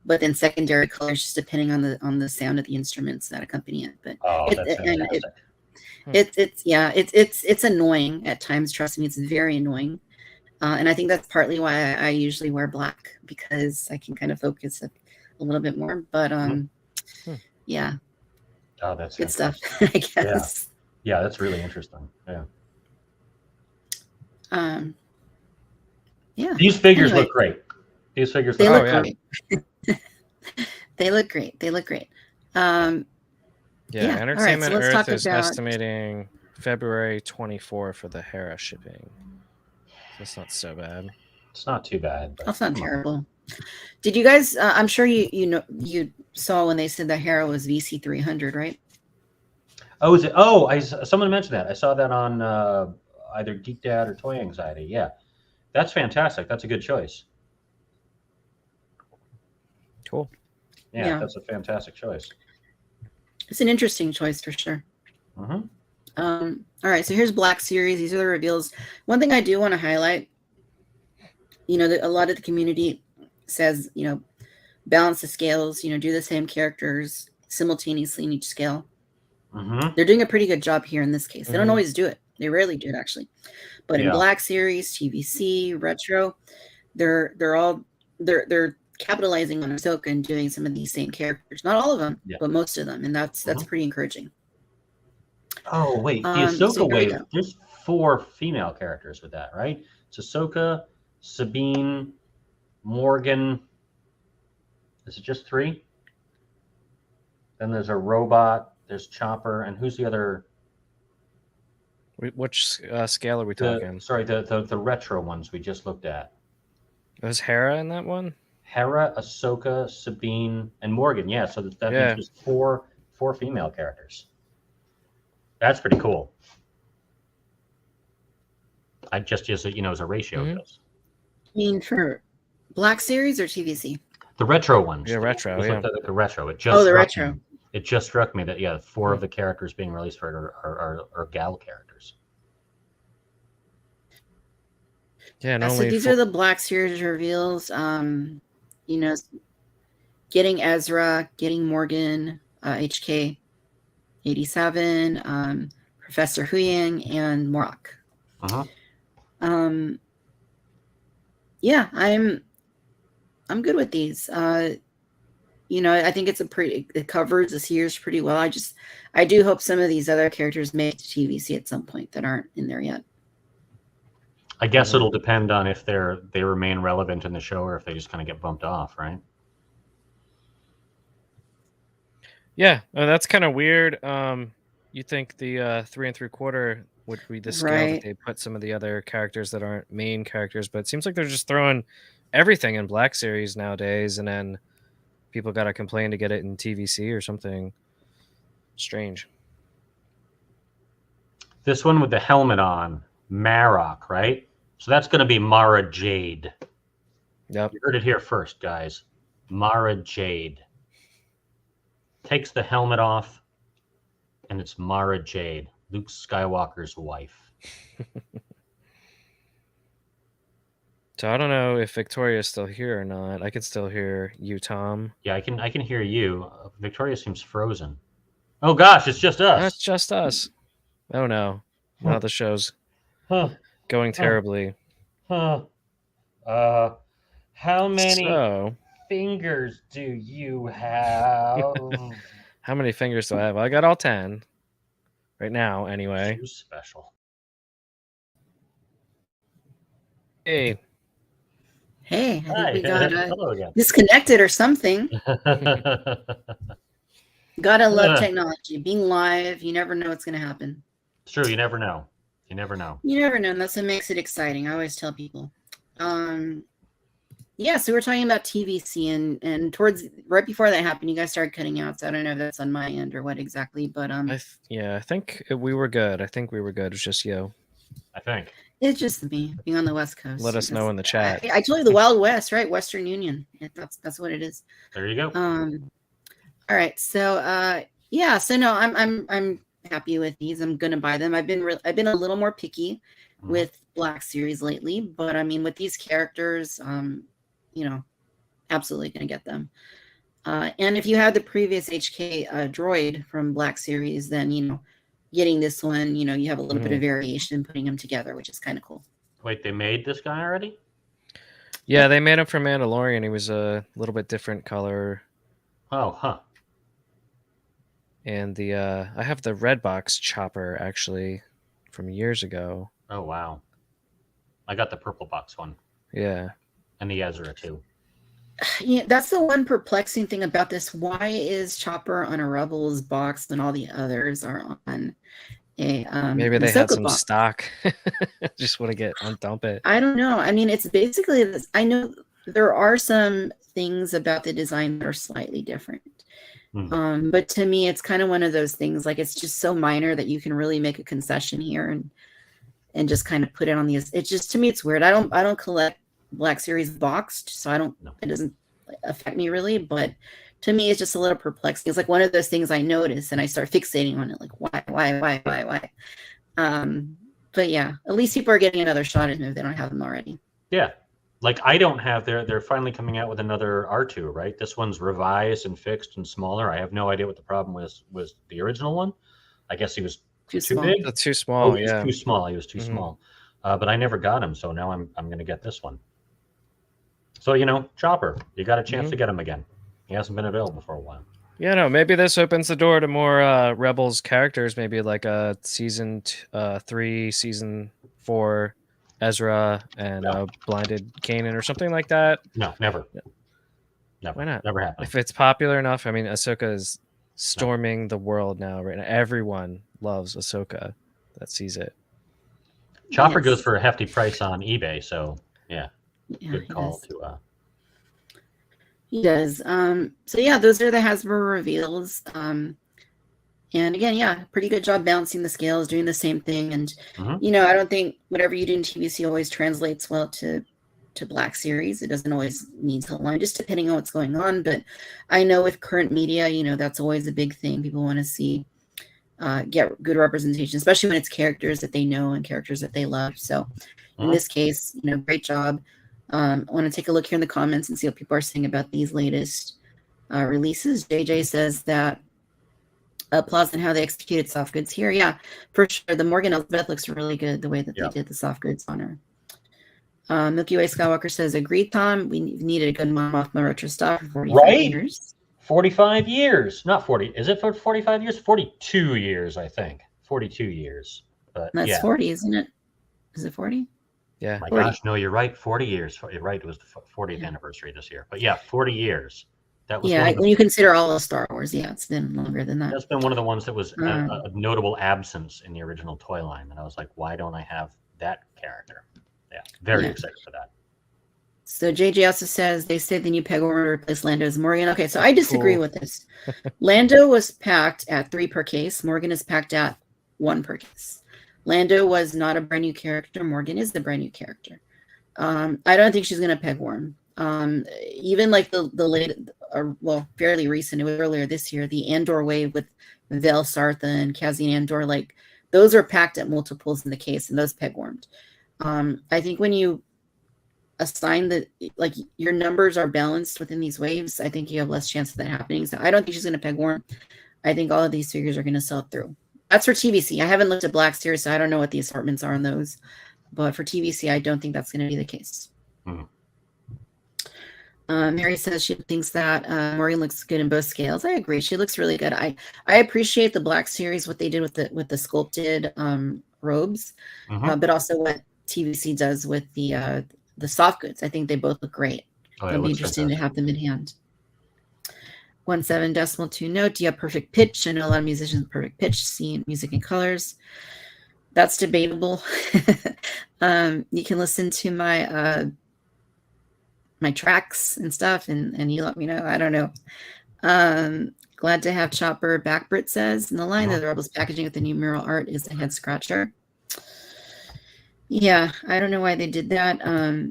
but then secondary colors just depending on the sound of the instruments that accompany it. But that's fantastic. It's annoying at times. Trust me, it's very annoying. And I think that's partly why I usually wear black, because I can kind of focus a little bit more. But yeah. Oh, that's good stuff, I guess. Yeah, that's really interesting. Yeah. Yeah. These figures look great. These figures look great. They look great. They look great. Yeah, Entertainment Earth is estimating February 24 for the Hera shipping. That's not so bad. It's not too bad. That's not terrible. Did you guys? I'm sure you saw when they said the Hera was VC 300, right? Oh, is it? Oh, someone mentioned that. I saw that on either Geek Dad or Toy Anxiety. Yeah, that's fantastic. That's a good choice. Cool. Yeah, that's a fantastic choice. It's an interesting choice for sure. All right, so here's Black Series. These are the reveals. One thing I do want to highlight, a lot of the community says, balance the scales, do the same characters simultaneously in each scale. They're doing a pretty good job here in this case. They don't always do it. They rarely do it, actually. But in Black Series, TVC, Retro, they're capitalizing on Ahsoka and doing some of these same characters. Not all of them, but most of them, and that's pretty encouraging. Oh wait, the Ahsoka wave. There's 4 female characters with that, right? It's Ahsoka, Sabine, Morgan. Is it just 3? Then there's a robot. There's Chopper, and who's the other? Which scale are we talking? Sorry, the retro ones we just looked at. Was Hera in that one? Hera, Ahsoka, Sabine, and Morgan. Yeah, so that means just 4 female characters. That's pretty cool. I just as a ratio goes. You mean for Black Series or TVC? The retro ones. Yeah, retro. The retro. It just the retro. It just struck me that 4 of the characters being released for it are gal characters. Yeah, and so these are the Black Series reveals. Getting Ezra, getting Morgan, HK 87, Professor Huyang, and Morak. Yeah, I'm good with these. I think it covers the series pretty well. I do hope some of these other characters make TVC at some point that aren't in there yet. I guess it'll depend on if they remain relevant in the show or if they just kind of get bumped off, right? Yeah, that's kind of weird. You think the 3 3/4 would be the scale that they put some of the other characters that aren't main characters, but it seems like they're just throwing everything in Black Series nowadays, and then people got to complain to get it in TVC or something strange. This one with the helmet on, Marok, right? So that's going to be Mara Jade. Yep. You heard it here first, guys. Mara Jade. Takes the helmet off, and it's Mara Jade, Luke Skywalker's wife. So I don't know if Victoria's still here or not. I can still hear you, Tom. Yeah, I can hear you. Victoria seems frozen. Oh gosh, it's just us. That's just us. Oh no. Now the show's going terribly. How many So, fingers do you have? how many fingers do I have? I got all 10. Right now, anyway. Too special. Hey. Hey, I think we got Hello again. disconnected or something. Gotta love technology. Being live, you never know what's going to happen. It's true. You never know. You never know. You never know. And that's what makes it exciting. I always tell people. Yeah, so we're talking about TVC, and towards right before that happened, you guys started cutting out. So I don't know if that's on my end or what exactly, but I think we were good. I think we were good. It's just you. I think it's just me being on the West Coast. Let us know in the chat. I told you the Wild West, right? Western Union. That's what it is. There you go. All right. So yeah. So no, I'm happy with these. I'm gonna buy them. I've been a little more picky with Black Series lately, but I mean with these characters, you know, absolutely gonna get them. And if you had the previous HK droid from Black Series, then you know, getting this one, you know, you have a little bit of variation putting them together, which is kind of cool. Wait, they made this guy already? Yeah, they made him from Mandalorian. He was a little bit different color. Oh, huh. And the I have the red box chopper actually from years ago. Oh wow. I got the purple box one. Yeah. And the Ezra too. Yeah, that's the one perplexing thing about this. Why is Chopper on a Rebels box and all the others are on a maybe they had some box? stock. Just want to dump it. I don't know. I mean, it's basically this. I know there are some things about the design that are slightly different. But to me, it's kind of one of those things, like it's just so minor that you can really make a concession here and just kind of put it on the. It's just, to me, it's weird. I don't collect Black Series boxed, so it doesn't affect me really. But to me, it's just a little perplexing. It's like one of those things I notice and I start fixating on it, like why. But yeah, at least people are getting another shot at him if they don't have them already. Yeah. Like I don't have they're finally coming out with another R2, right? This one's revised and fixed and smaller. I have no idea what the problem was the original one. I guess he was too big. That's too small. He was too small. He was too small. But I never got him, so now I'm going to get this one. So you know, Chopper, you got a chance to get him again. He hasn't been available for a while. Yeah, no, maybe this opens the door to more Rebels characters. Maybe like a season 3, season 4. Ezra and blinded Kanan or something like that. No, never. Never. Why not? Never happened. If it's popular enough, I mean, Ahsoka is storming the world now. Right now, everyone loves Ahsoka that sees it. Chopper goes for a hefty price on eBay, so yeah good call to. He does. So yeah, those are the Hasbro reveals. And again, yeah, pretty good job balancing the scales, doing the same thing. And, you know, I don't think whatever you do in TVC always translates well to Black Series. It doesn't always need to align, just depending on what's going on. But I know with current media, you know, that's always a big thing. People want to see, get good representation, especially when it's characters that they know and characters that they love. So in this case, you know, great job. I want to take a look here in the comments and see what people are saying about these latest releases. JJ says that applause on how they executed soft goods here. Yeah, for sure. The Morgan Elsbeth looks really good, the way that they did the soft goods on her. Milky Way Skywalker says, agreed, Tom. We needed a good Mon Mothma retro stock for 45 years. 45 years. Not 40. Is it for 45 years? 42 years, I think. 42 years. But that's 40, isn't it? Is it 40? Yeah. My gosh, no, you're right. 40 years. You're right. It was the 40th anniversary this year. But yeah, 40 years. That was when you consider all of Star Wars, it's been longer than that. That's been one of the ones that was a notable absence in the original toy line. And I was like, why don't I have that character? Yeah, very excited for that. So JJ also says they say the new Peg order replaced Lando's Morgan. Okay, so I disagree with this. Lando was packed at 3 per case. Morgan is packed at 1 per case. Lando was not a brand new character. Morgan is the brand new character. I don't think she's going to peg warm. Even like the late, fairly recent, it was earlier this year, the Andor wave with Vel Sartha and Cassian Andor, like those are packed at multiples in the case, and those peg warmed. I think when you assign that, like your numbers are balanced within these waves, I think you have less chance of that happening. So I don't think she's going to peg warm. I think all of these figures are going to sell through. That's for TVC. I haven't looked at Black Series, so I don't know what the assortments are on those. But for TVC, I don't think that's going to be the case. Mary says she thinks that Maureen looks good in both scales. I agree. She looks really good. I appreciate the Black Series, what they did with the sculpted robes, but also what TVC does with the soft goods. I think they both look great. It'll be interesting to have them in hand. 17.2 note. Do you have perfect pitch? I know a lot of musicians have perfect pitch, seeing music and colors. That's debatable. You can listen to my my tracks and stuff, and you let me know. I don't know. Glad to have Chopper back, Britt says. In the line of the Rebels packaging with the new mural art is a head scratcher. Yeah, I don't know why they did that.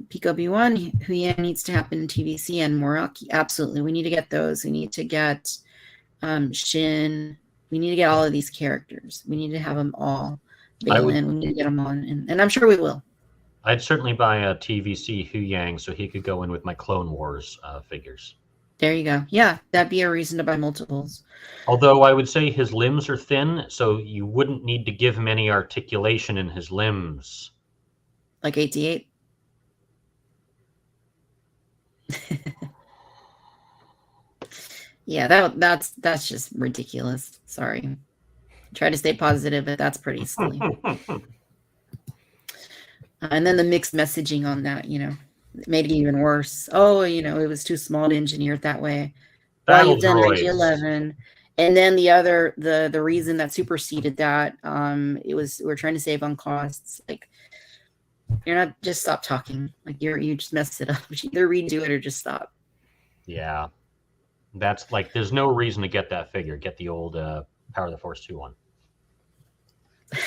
Pico B1, Huyan needs to happen in TVC and Moraki. Absolutely. We need to get those. We need to get Shin. We need to get all of these characters. We need to have them all. Balin, we need to get them on. And I'm sure we will. I'd certainly buy a TVC Hu Yang so he could go in with my Clone Wars figures. There you go. Yeah, that'd be a reason to buy multiples. Although I would say his limbs are thin, so you wouldn't need to give him any articulation in his limbs. Like 88? Yeah, that's just ridiculous. Sorry. Try to stay positive, but that's pretty silly. And then the mixed messaging on that, made it even worse. Oh, it was too small to engineer it that way. Well, you've done IG-11. And then the reason that superseded that, we're trying to save on costs. Like, you're not, just stop talking. Like, you just messed it up. Either redo it or just stop. Yeah. That's like, there's no reason to get that figure. Get the old Power of the Force 2 one.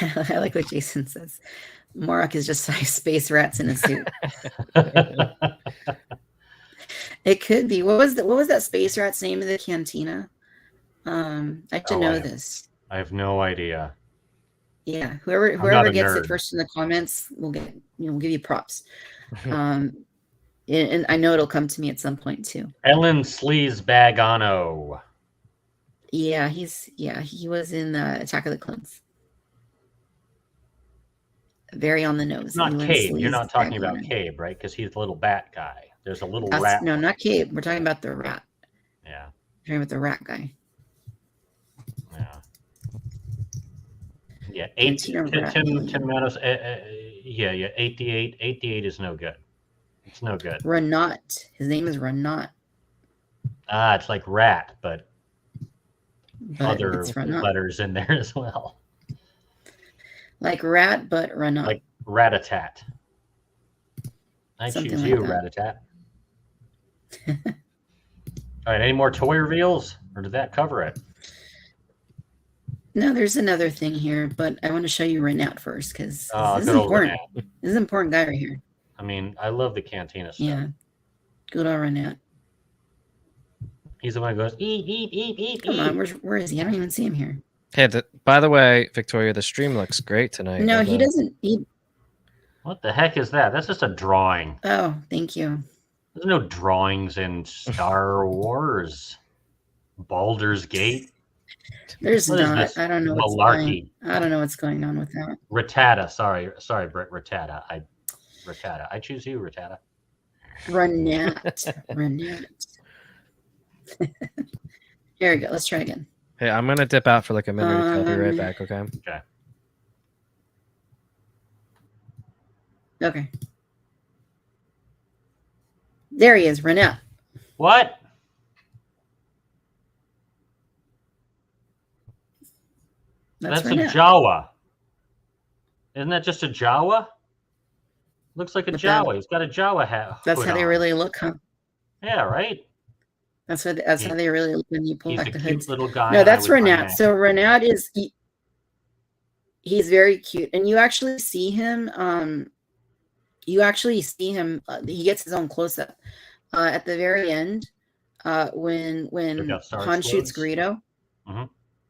I like what Jason says. Morak is just like space rats in a suit. It could be. What was that space rat's name of the Cantina? I should know this. I have no idea. Yeah, whoever gets it first in the comments will get. We'll give you props. And I know it'll come to me at some point too. Ellen Sleazebagano. Yeah, he was in Attack of the Clones. Very on the nose. Not Cabe. You're not talking about Cabe, right? Because he's the little bat guy. There's a little rat. No, not Cabe. We're talking about the rat. Yeah. We're talking about the rat guy. Yeah. Yeah. Tim Meadows. Yeah. 88. 88 is no good. It's no good. Renat. His name is Renat. It's like rat, but other letters in there as well. Like rat, but Renat. Like rat-a-tat. I choose you, rat-a-tat. All right, any more toy reveals? Or did that cover it? No, there's another thing here, but I want to show you Renat first, because this is important. This is an important guy right here. I mean, I love the Cantina stuff. Yeah. Good old Renat. He's the one who goes, eat, eat, eat, eat, Come on, where is he? I don't even see him here. Hey, by the way, Victoria, the stream looks great tonight. No, he doesn't. What the heck is that? That's just a drawing. Oh, thank you. There's no drawings in Star Wars. Baldur's Gate. There's not. I don't know what's going on. I don't know what's going on with that. Rattata. Sorry, Britt. Rattata. Rattata. I choose you, Rattata. Renat. Here we go. Let's try again. Hey, I'm gonna dip out for like a minute. I'll be right back. Okay. Okay. Okay. There he is, Renat. What? That's a Jawa. Isn't that just a Jawa? Looks like a Jawa. He's got a Jawa hat. That's how they really look, huh? Yeah, right. That's how they really look when you pull back the hood. Cute little guy. No, that's Renat. So Renat is he's very cute, and you actually see him. He gets his own close up at the very end when Han shoots Greedo. Mm-hmm.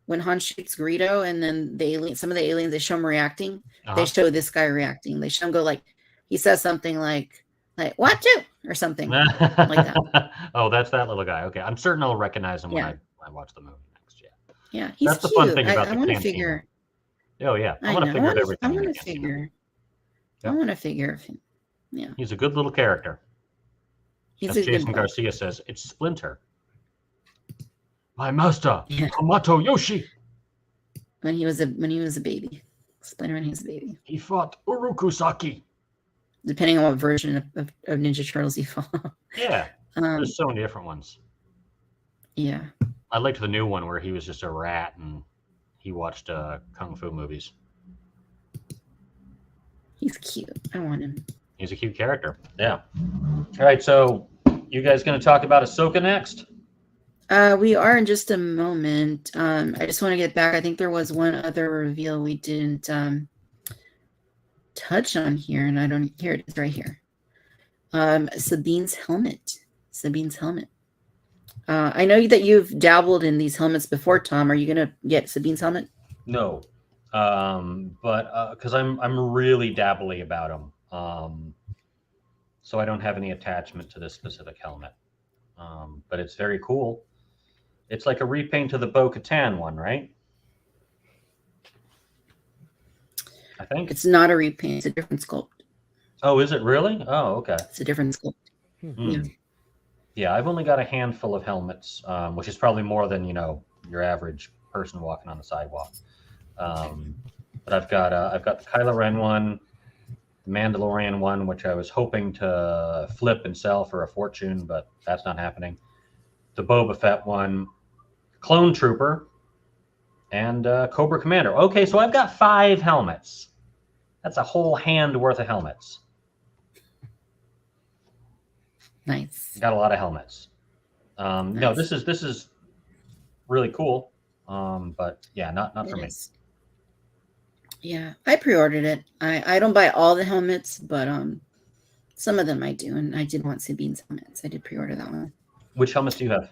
When Han shoots Greedo, and then some of the aliens, they show him reacting. They show this guy reacting. They show him go like, he says something like what to or something like that. Oh, that's that little guy. Okay, I'm certain I'll recognize him when I watch the movie next. Yeah. Yeah, he's That's the fun cute. thing about I the want to Cantina. figure. Oh yeah, I I want to know. figure of everything I in want the to Cantina. figure. I everything in want the to Cantina. figure. I Yep. want to figure. Yeah, He's a good little character. he's As a good Jason boy. Garcia says, it's Splinter. My master, Yeah. Hamato Yoshi. When he was a baby, Splinter when he was a baby. He fought Urukusaki. Depending on what version of Ninja Turtles you follow. Yeah, there's so many different ones. Yeah. I liked the new one where he was just a rat and he watched kung fu movies. He's cute. I want him. He's a cute character. Yeah. All right, so you guys going to talk about Ahsoka next? We are in just a moment. I just want to get back. I think there was one other reveal we didn't touch on here, and I don't. Here it is, right here. Sabine's helmet. I know that you've dabbled in these helmets before, Tom. Are you gonna get Sabine's helmet? No, but because I'm really dabbly about them, so I don't have any attachment to this specific helmet. But it's very cool. It's like a repaint of the Bo-Katan one, right? I think it's not a repaint. It's a different sculpt. Oh, is it really? Oh, okay. It's a different sculpt. Yeah. Yeah, I've only got a handful of helmets, which is probably more than your average person walking on the sidewalk. But I've got the Kylo Ren one, the Mandalorian one, which I was hoping to flip and sell for a fortune, but that's not happening. The Boba Fett one, Clone Trooper, and Cobra Commander. Okay, so I've got 5 helmets. That's a whole hand worth of helmets. Nice. Got a lot of helmets. Nice. No, this is really cool. But yeah, not for me. Yeah, I pre-ordered it. I don't buy all the helmets, but some of them I do, and I did want Sabine's helmets. I did pre-order that one. Which helmets do you have?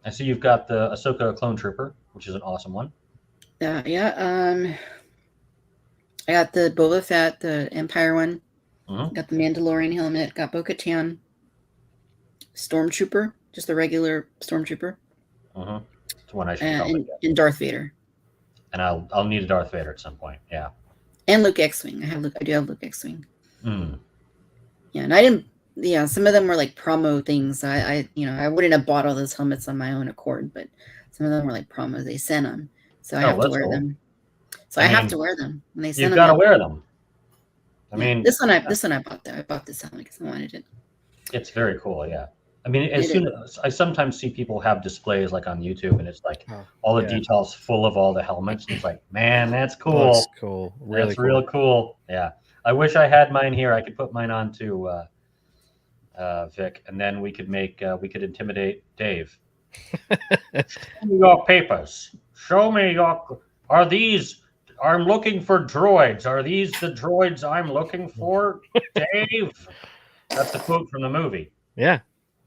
I see you've got the Ahsoka Clone Trooper, which is an awesome one. Yeah. I got the Boba Fett, the Empire one. Mm-hmm. Got the Mandalorian helmet. Got Bo-Katan. Stormtrooper, just the regular Stormtrooper. Mm-hmm. It's one I should probably get. And Darth Vader. And I'll need a Darth Vader at some point. Yeah. And Luke X-wing. I do have Luke X-wing. Mm. Yeah, and I didn't. Yeah, some of them were like promo things. I wouldn't have bought all those helmets on my own accord, but some of them were like promos. They sent them, so I have to wear them. So I have to wear them when they send them. You've got to wear them. I mean, this one I bought that. I bought this helmet because I wanted it. It's very cool. Yeah. I mean, as soon as I sometimes see people have displays like on YouTube, and it's like all the details full of all the helmets. And it's like, man, that's cool. That's cool. Really that's real cool. Yeah. I wish I had mine here. I could put mine on to Vic, and then we could intimidate Dave. Show me your papers. Show me your. Are these? I'm looking for droids. Are these the droids I'm looking for, Dave? That's the quote from the movie. Yeah.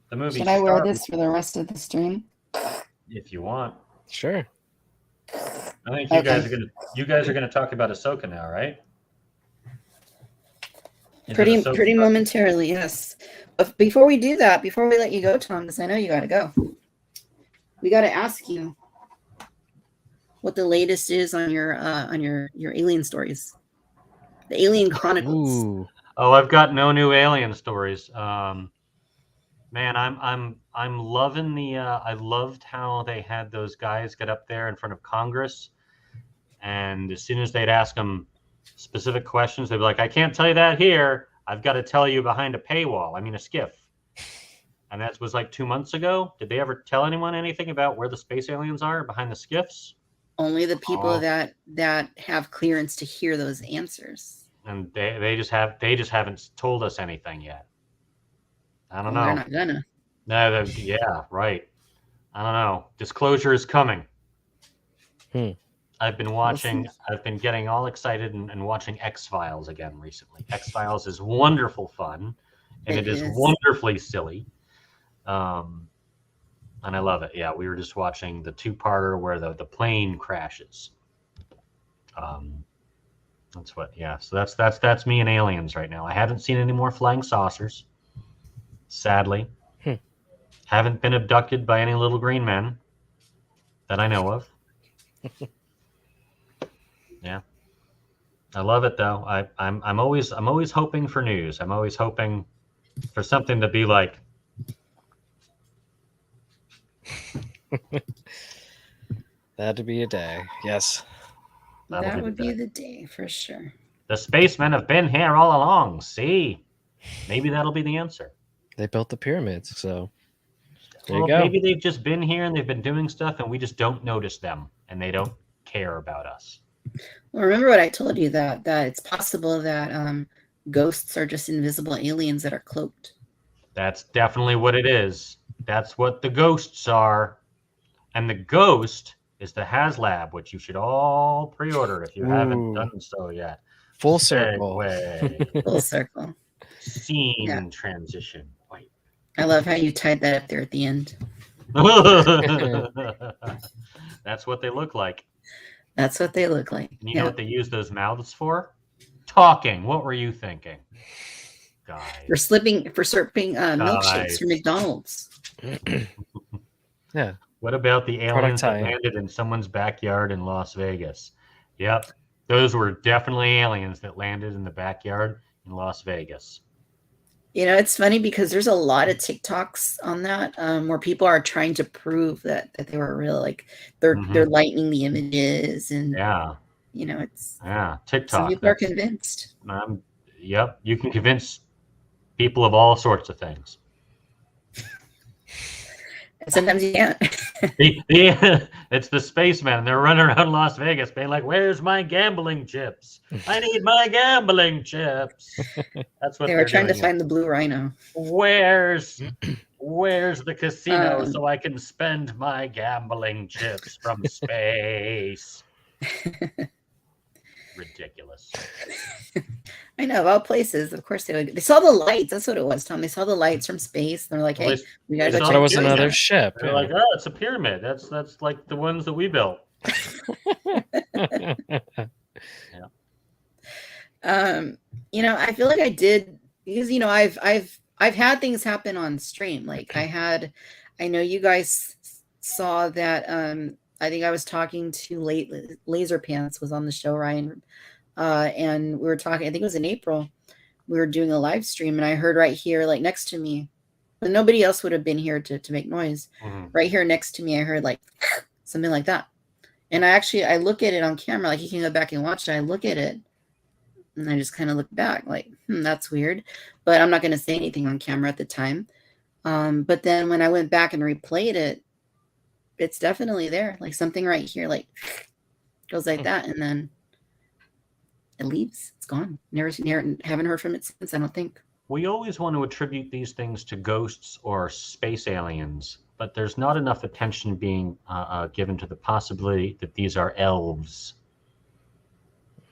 The movie. Should I wear this for the rest of the stream? If you want. Sure. I think you guys are gonna talk about Ahsoka now, right? Pretty momentarily, yes. But before we do that, before we let you go, Tom, because I know you got to go, we got to ask you what the latest is on your alien stories, the Alien Chronicles. Ooh. Oh, I've got no new alien stories. Man, I'm loving the. I loved how they had those guys get up there in front of Congress, and as soon as they'd ask them specific questions, they'd be like, "I can't tell you that here. I've got to tell you behind a paywall. I mean, a skiff." And that was like 2 months ago. Did they ever tell anyone anything about where the space aliens are behind the skiffs? Only the people that have clearance to hear those answers. And they just haven't told us anything yet. I don't know. They're not gonna. No, yeah, right. I don't know. Disclosure is coming. I've been watching. I've been getting all excited and watching X-Files again recently. X-Files is wonderful fun, and it is wonderfully silly. And I love it. Yeah, we were just watching the 2-parter where the plane crashes. That's what. Yeah. So that's me and aliens right now. I haven't seen any more flying saucers. Sadly, haven't been abducted by any little green men that I know of. Yeah. I love it though. I'm always hoping for news. I'm always hoping for something to be like. That'd be a day. Yes. That would be the day for sure. The spacemen have been here all along. See, maybe that'll be the answer. They built the pyramids, so there you Well, go. maybe they've just been here and they've been doing stuff, and we just don't notice them, and they don't care about us. Well, remember what I told you, that it's possible that ghosts are just invisible aliens that are cloaked. That's definitely what it is. That's what the ghosts are. And the ghost is the HasLab, which you should all pre-order if you haven't done so yet. Full circle. Full circle. Scene transition. Wait. I love how you tied that up there at the end. That's what they look like. That's what they look like. And you know what they use those mouths for? Talking. What were you thinking? Guys. For slurping milkshakes from McDonald's. Yeah. What about the aliens that landed in someone's backyard in Las Vegas? Yep. Those were definitely aliens that landed in the backyard in Las Vegas. You know, it's funny because there's a lot of TikToks on that where people are trying to prove that they were real. Like they're lightening the images, and you know, it's TikTok. Some people are convinced. Yep, you can convince people of all sorts of things. Sometimes you can't. It's the spacemen. They're running around Las Vegas being like, "Where's my gambling chips? I need my gambling chips." That's what they were trying to find the blue rhino. Where's the casino so I can spend my gambling chips from space? Ridiculous. I know, of all places, of course they saw the lights. That's what it was, Tom. They saw the lights from space. They're like, "Hey, we gotta go check." It was another ship. They're like, "Oh, it's a pyramid. That's like the ones that we built." You know, I feel like I did, because you know, I've had things happen on stream. Like I know you guys saw that. I think I was talking to Laser Pants was on the show, Ryan. And we were talking, I think it was in April, we were doing a live stream, and I heard right here, like next to me, but nobody else would have been here to make noise. Right here next to me, I heard like something like that. And I look at it on camera, like you can go back and watch it. I look at it and I just kind of look back like, that's weird, but I'm not going to say anything on camera at the time. But then when I went back and replayed it, it's definitely there. Like something right here, like goes like that. And then it leaves. It's gone. Haven't heard from it since, I don't think. We always want to attribute these things to ghosts or space aliens, but there's not enough attention being given to the possibility that these are elves.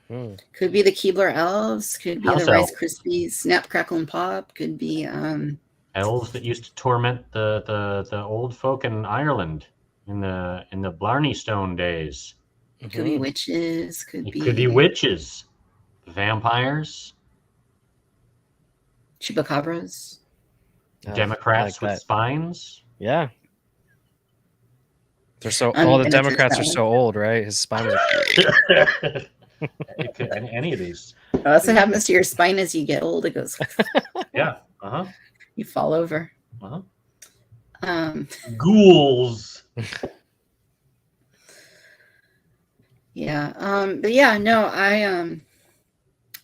Could be the Keebler elves. Could be the Rice Krispies Snap, Crackle, and Pop. Could be elves that used to torment the old folk in Ireland in the Blarney Stone days. Could be witches. Could be witches. Vampires, chupacabras, Democrats with spines. Yeah, they're so all the Democrats are so old, right? His spine was any of these. Well, that's what happens to your spine as you get old. It goes. Yeah. You fall over. Ghouls. Yeah. But yeah, no,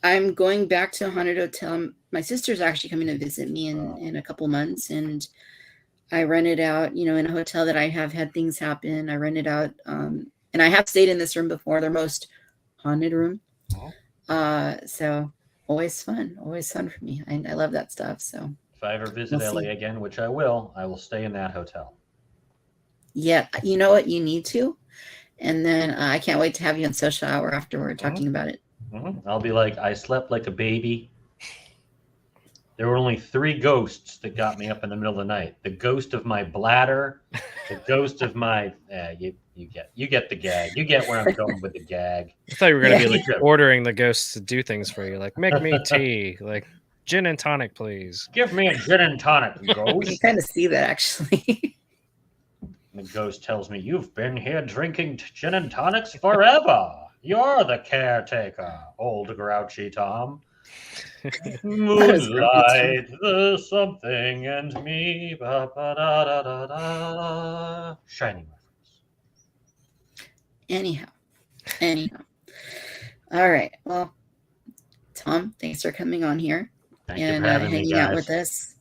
I'm going back to a haunted hotel. My sister's actually coming to visit me in a couple months, and I rented out, you know, in a hotel that I have had things happen. I rented out, and I have stayed in this room before, their most haunted room. So always fun for me. I love that stuff. So if I ever visit LA again, which I will stay in that hotel. Yeah, you know what, you need to, and then I can't wait to have you on Social Hour afterward talking about it. I'll be like, I slept like a baby. There were only 3 ghosts that got me up in the middle of the night. The ghost of my bladder, the ghost of my you get the gag. You get where I'm going with the gag. I thought you were gonna be like ordering the ghosts to do things for you, like make me tea, like gin and tonic, please. Give me a gin and tonic, ghost. You kind of see that actually. The ghost tells me, "You've been here drinking gin and tonics forever. You're the caretaker, old grouchy Tom." Moonlight, there's something and me. Ba, ba, da, da, da, da. Shining reference. Anyhow. All right. Well, Tom, thanks for coming on here Thank you and for having me, hanging out with guys.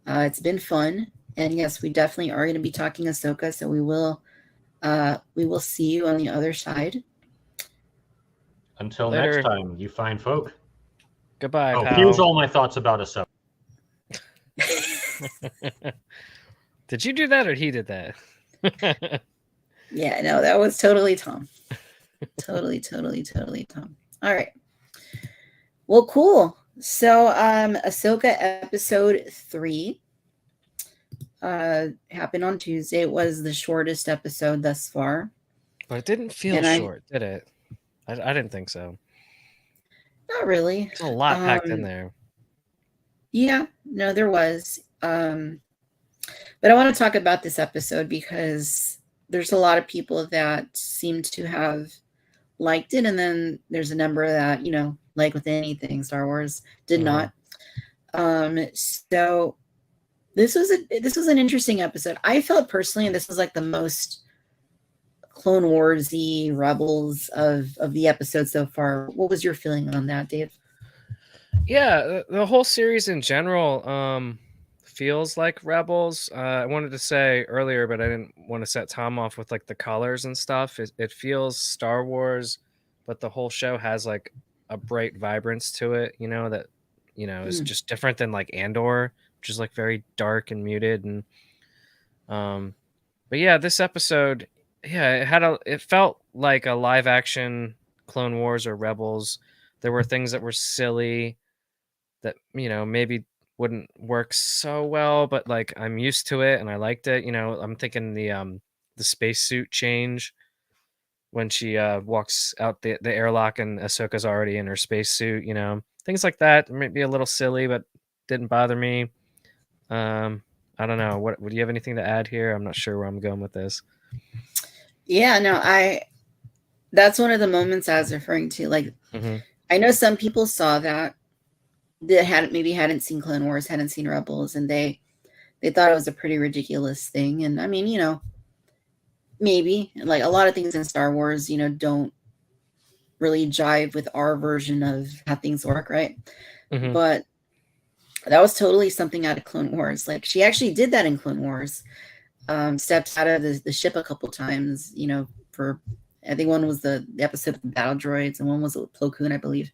us. It's been fun, and yes, we definitely are going to be talking Ahsoka. So we will see you on the other side. Until Later. next time, you fine folk. Goodbye, Oh, pal. here's all my thoughts about Ahsoka. Did you do that or he did that? Yeah, no, that was totally Tom. totally Tom. All right. Well, cool. So, Ahsoka episode 3 happened on Tuesday. It was the shortest episode thus far. But it didn't feel short, did it? I didn't think so. Not really. There's a lot packed in there. Yeah, no, there was. But I want to talk about this episode because there's a lot of people that seem to have liked it, and then there's a number that, like with anything Star Wars, did not. So this was an interesting episode. I felt personally this was like the most Clone Warsy Rebels of the episode so far. What was your feeling on that, Dave? Yeah, the whole series in general feels like Rebels. I wanted to say earlier, but I didn't want to set Tom off with like the colors and stuff. It feels Star Wars, but the whole show has like a bright vibrance to it, that is just different than like Andor, which is like very dark and muted. And but yeah, this episode, yeah, it felt like a live action Clone Wars or Rebels. There were things that were silly that maybe wouldn't work so well, but like I'm used to it and I liked it. I'm thinking the spacesuit change when she walks out the airlock and Ahsoka's already in her spacesuit. Things like that might be a little silly, but didn't bother me. I don't know. What do you have anything to add here? I'm not sure where I'm going with this. Yeah, no, that's one of the moments I was referring to. Like, I know some people saw that hadn't seen Clone Wars, hadn't seen Rebels, and they thought it was a pretty ridiculous thing. And I mean, maybe like a lot of things in Star Wars, don't really jive with our version of how things work, right? But that was totally something out of Clone Wars. Like, she actually did that in Clone Wars. Stepped out of the ship a couple times, for, I think one was the episode of the battle droids and one was with Plo Koon, I believe.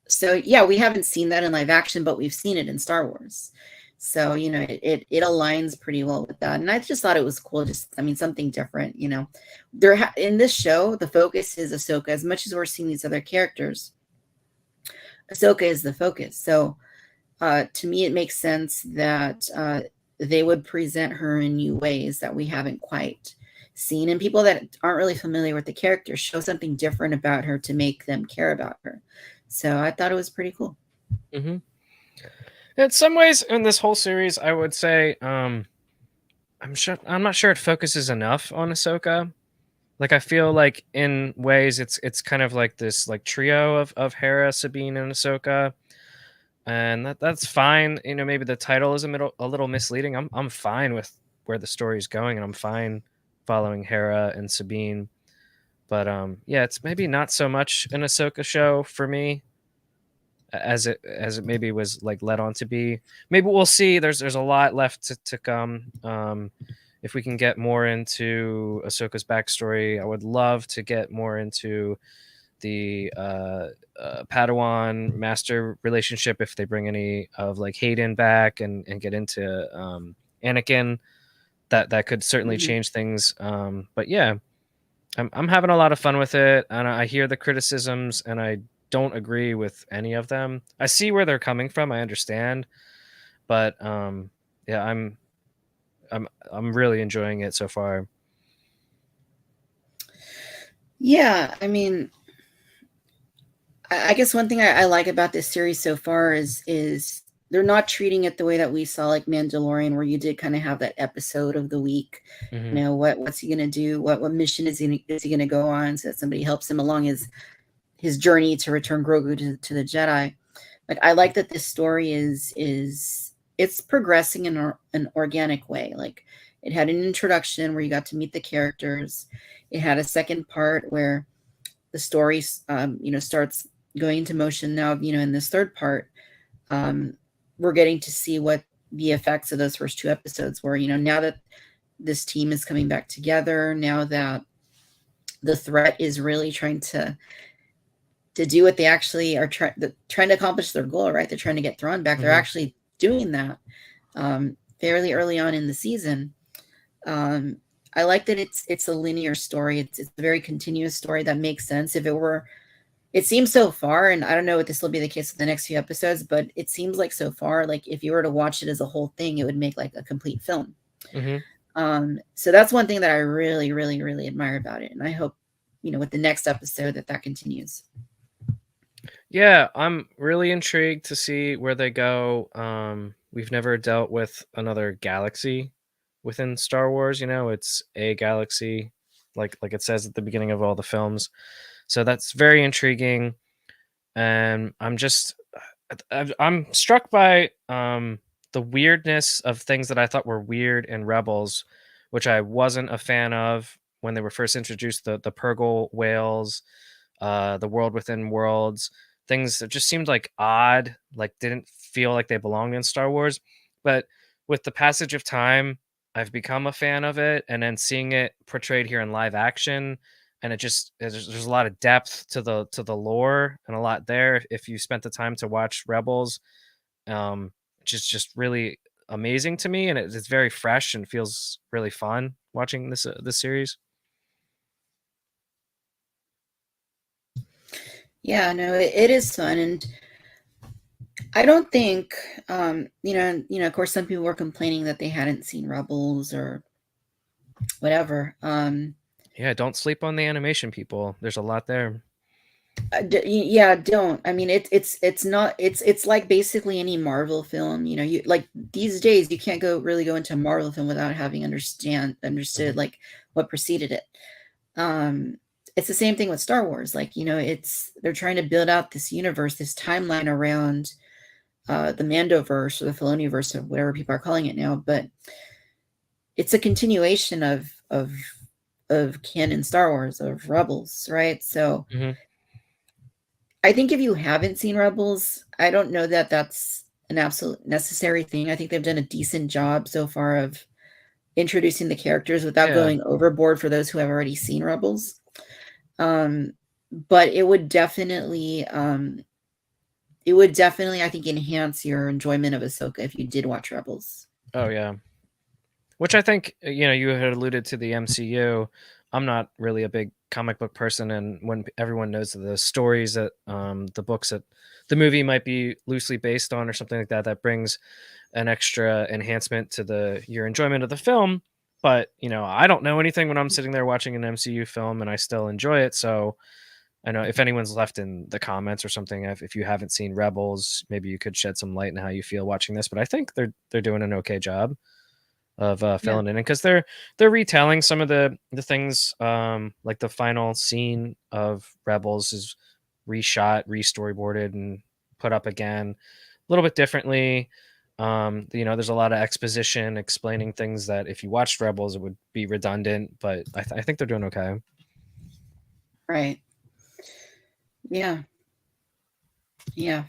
So yeah, we haven't seen that in live action, but we've seen it in Star Wars. So, it aligns pretty well with that. And I just thought it was cool. Something different, in this show, the focus is Ahsoka. As much as we're seeing these other characters, Ahsoka is the focus. So to me, it makes sense that they would present her in new ways that we haven't quite seen. And people that aren't really familiar with the character show something different about her to make them care about her. So I thought it was pretty cool. In some ways, in this whole series, I would say I'm not sure it focuses enough on Ahsoka. Like, I feel like in ways it's kind of like this like trio of Hera, Sabine, and Ahsoka, and that's fine. Maybe the title is a little misleading. I'm fine with where the story is going, and I'm fine following Hera and Sabine. But yeah, it's maybe not so much an Ahsoka show for me as it maybe was like led on to be. Maybe we'll see. There's a lot left to come. If we can get more into Ahsoka's backstory, I would love to get more into the Padawan master relationship, if they bring any of like Hayden back and get into Anakin. That could certainly change things. But yeah, I'm having a lot of fun with it, and I hear the criticisms, and I don't agree with any of them. I see where they're coming from. I understand, but yeah, I'm really enjoying it so far. Yeah, I mean, I guess one thing I like about this series so far is they're not treating it the way that we saw like Mandalorian, where you did kind of have that episode of the week. Mm-hmm. You know, what's he gonna do? What mission is he gonna go on, so that somebody helps him along his journey to return Grogu to the Jedi. Like, I like that this story is it's progressing in an organic way. Like, it had an introduction where you got to meet the characters. It had a second part where the story starts going into motion. Now, in this third part, we're getting to see what the effects of those first two episodes were. Now that this team is coming back together, now that the threat is really trying to do what they actually are trying to accomplish their goal, right? They're trying to get Thrawn back. They're actually doing that fairly early on in the season. I like that it's a linear story. It's a very continuous story that makes sense. It seems so far, and I don't know if this will be the case with the next few episodes, but it seems like so far, like if you were to watch it as a whole thing, it would make like a complete film. So that's one thing that I really, really, really admire about it. And I hope, with the next episode that continues. Yeah, I'm really intrigued to see where they go. We've never dealt with another galaxy within Star Wars. It's a galaxy, like it says at the beginning of all the films. So that's very intriguing, and I'm struck by the weirdness of things that I thought were weird in Rebels, which I wasn't a fan of when they were first introduced. The Purgle whales, the world within worlds, things that just seemed like odd, like didn't feel like they belonged in Star Wars. But with the passage of time, I've become a fan of it, and then seeing it portrayed here in live action, and there's a lot of depth to the lore and a lot there if you spent the time to watch Rebels. Just really amazing to me, and it's very fresh and feels really fun watching this series. Yeah, no, it is fun, and I don't think, of course, some people were complaining that they hadn't seen Rebels or whatever. Yeah, don't sleep on the animation, people. There's a lot there. Yeah, don't. I mean, it's not. It's like basically any Marvel film. You like these days you can't really go into a Marvel film without having understood like what preceded it. It's the same thing with Star Wars. Like, they're trying to build out this universe, this timeline around the Mandoverse or the Filoniverse or whatever people are calling it now, but it's a continuation of canon Star Wars, of Rebels, right? So I think if you haven't seen Rebels, I don't know that that's an absolute necessary thing. I think they've done a decent job so far of introducing the characters without going overboard for those who have already seen Rebels. But it would definitely, I think, enhance your enjoyment of Ahsoka if you did watch Rebels. Oh yeah. Which I think, you had alluded to the MCU. I'm not really a big comic book person, and when everyone knows the stories that the books that the movie might be loosely based on or something like that, that brings an extra enhancement to your enjoyment of the film. But I don't know anything when I'm sitting there watching an MCU film, and I still enjoy it. So I know if anyone's left in the comments or something, if you haven't seen Rebels, maybe you could shed some light on how you feel watching this. But I think they're doing an okay job of filling it in, because they're retelling some of the things, like the final scene of Rebels is reshot, restoryboarded, and put up again a little bit differently. There's a lot of exposition explaining things that if you watched Rebels it would be redundant, but I think they're doing okay. Right. Yeah,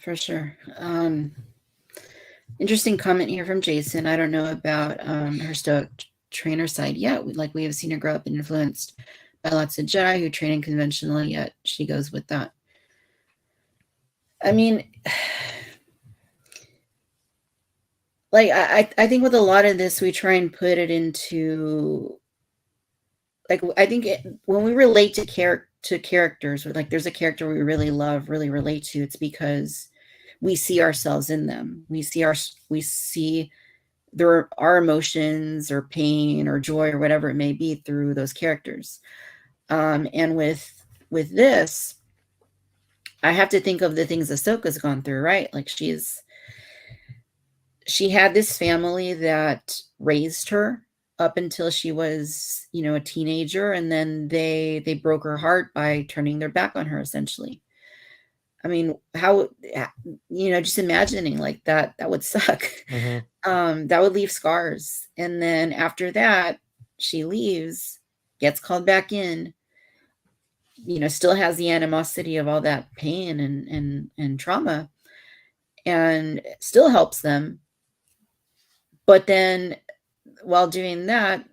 for sure. Interesting comment here from Jason. I don't know about her Stoic trainer side yet. We have seen her grow up and influenced by lots of Jedi who train unconventionally, yet she goes with that. I mean, like I think with a lot of this, we try and put it into, like, I think when we relate to characters, or like there's a character we really love, really relate to, it's because we see ourselves in them. We see our emotions or pain or joy or whatever it may be through those characters. And with this, I have to think of the things Ahsoka's gone through, right? Like, she's she had this family that raised her up until she was, a teenager, and then they broke her heart by turning their back on her, essentially. I mean, how just imagining like that would suck. That would leave scars. And then after that, she leaves, gets called back in, still has the animosity of all that pain and trauma, and still helps them. But then while doing that,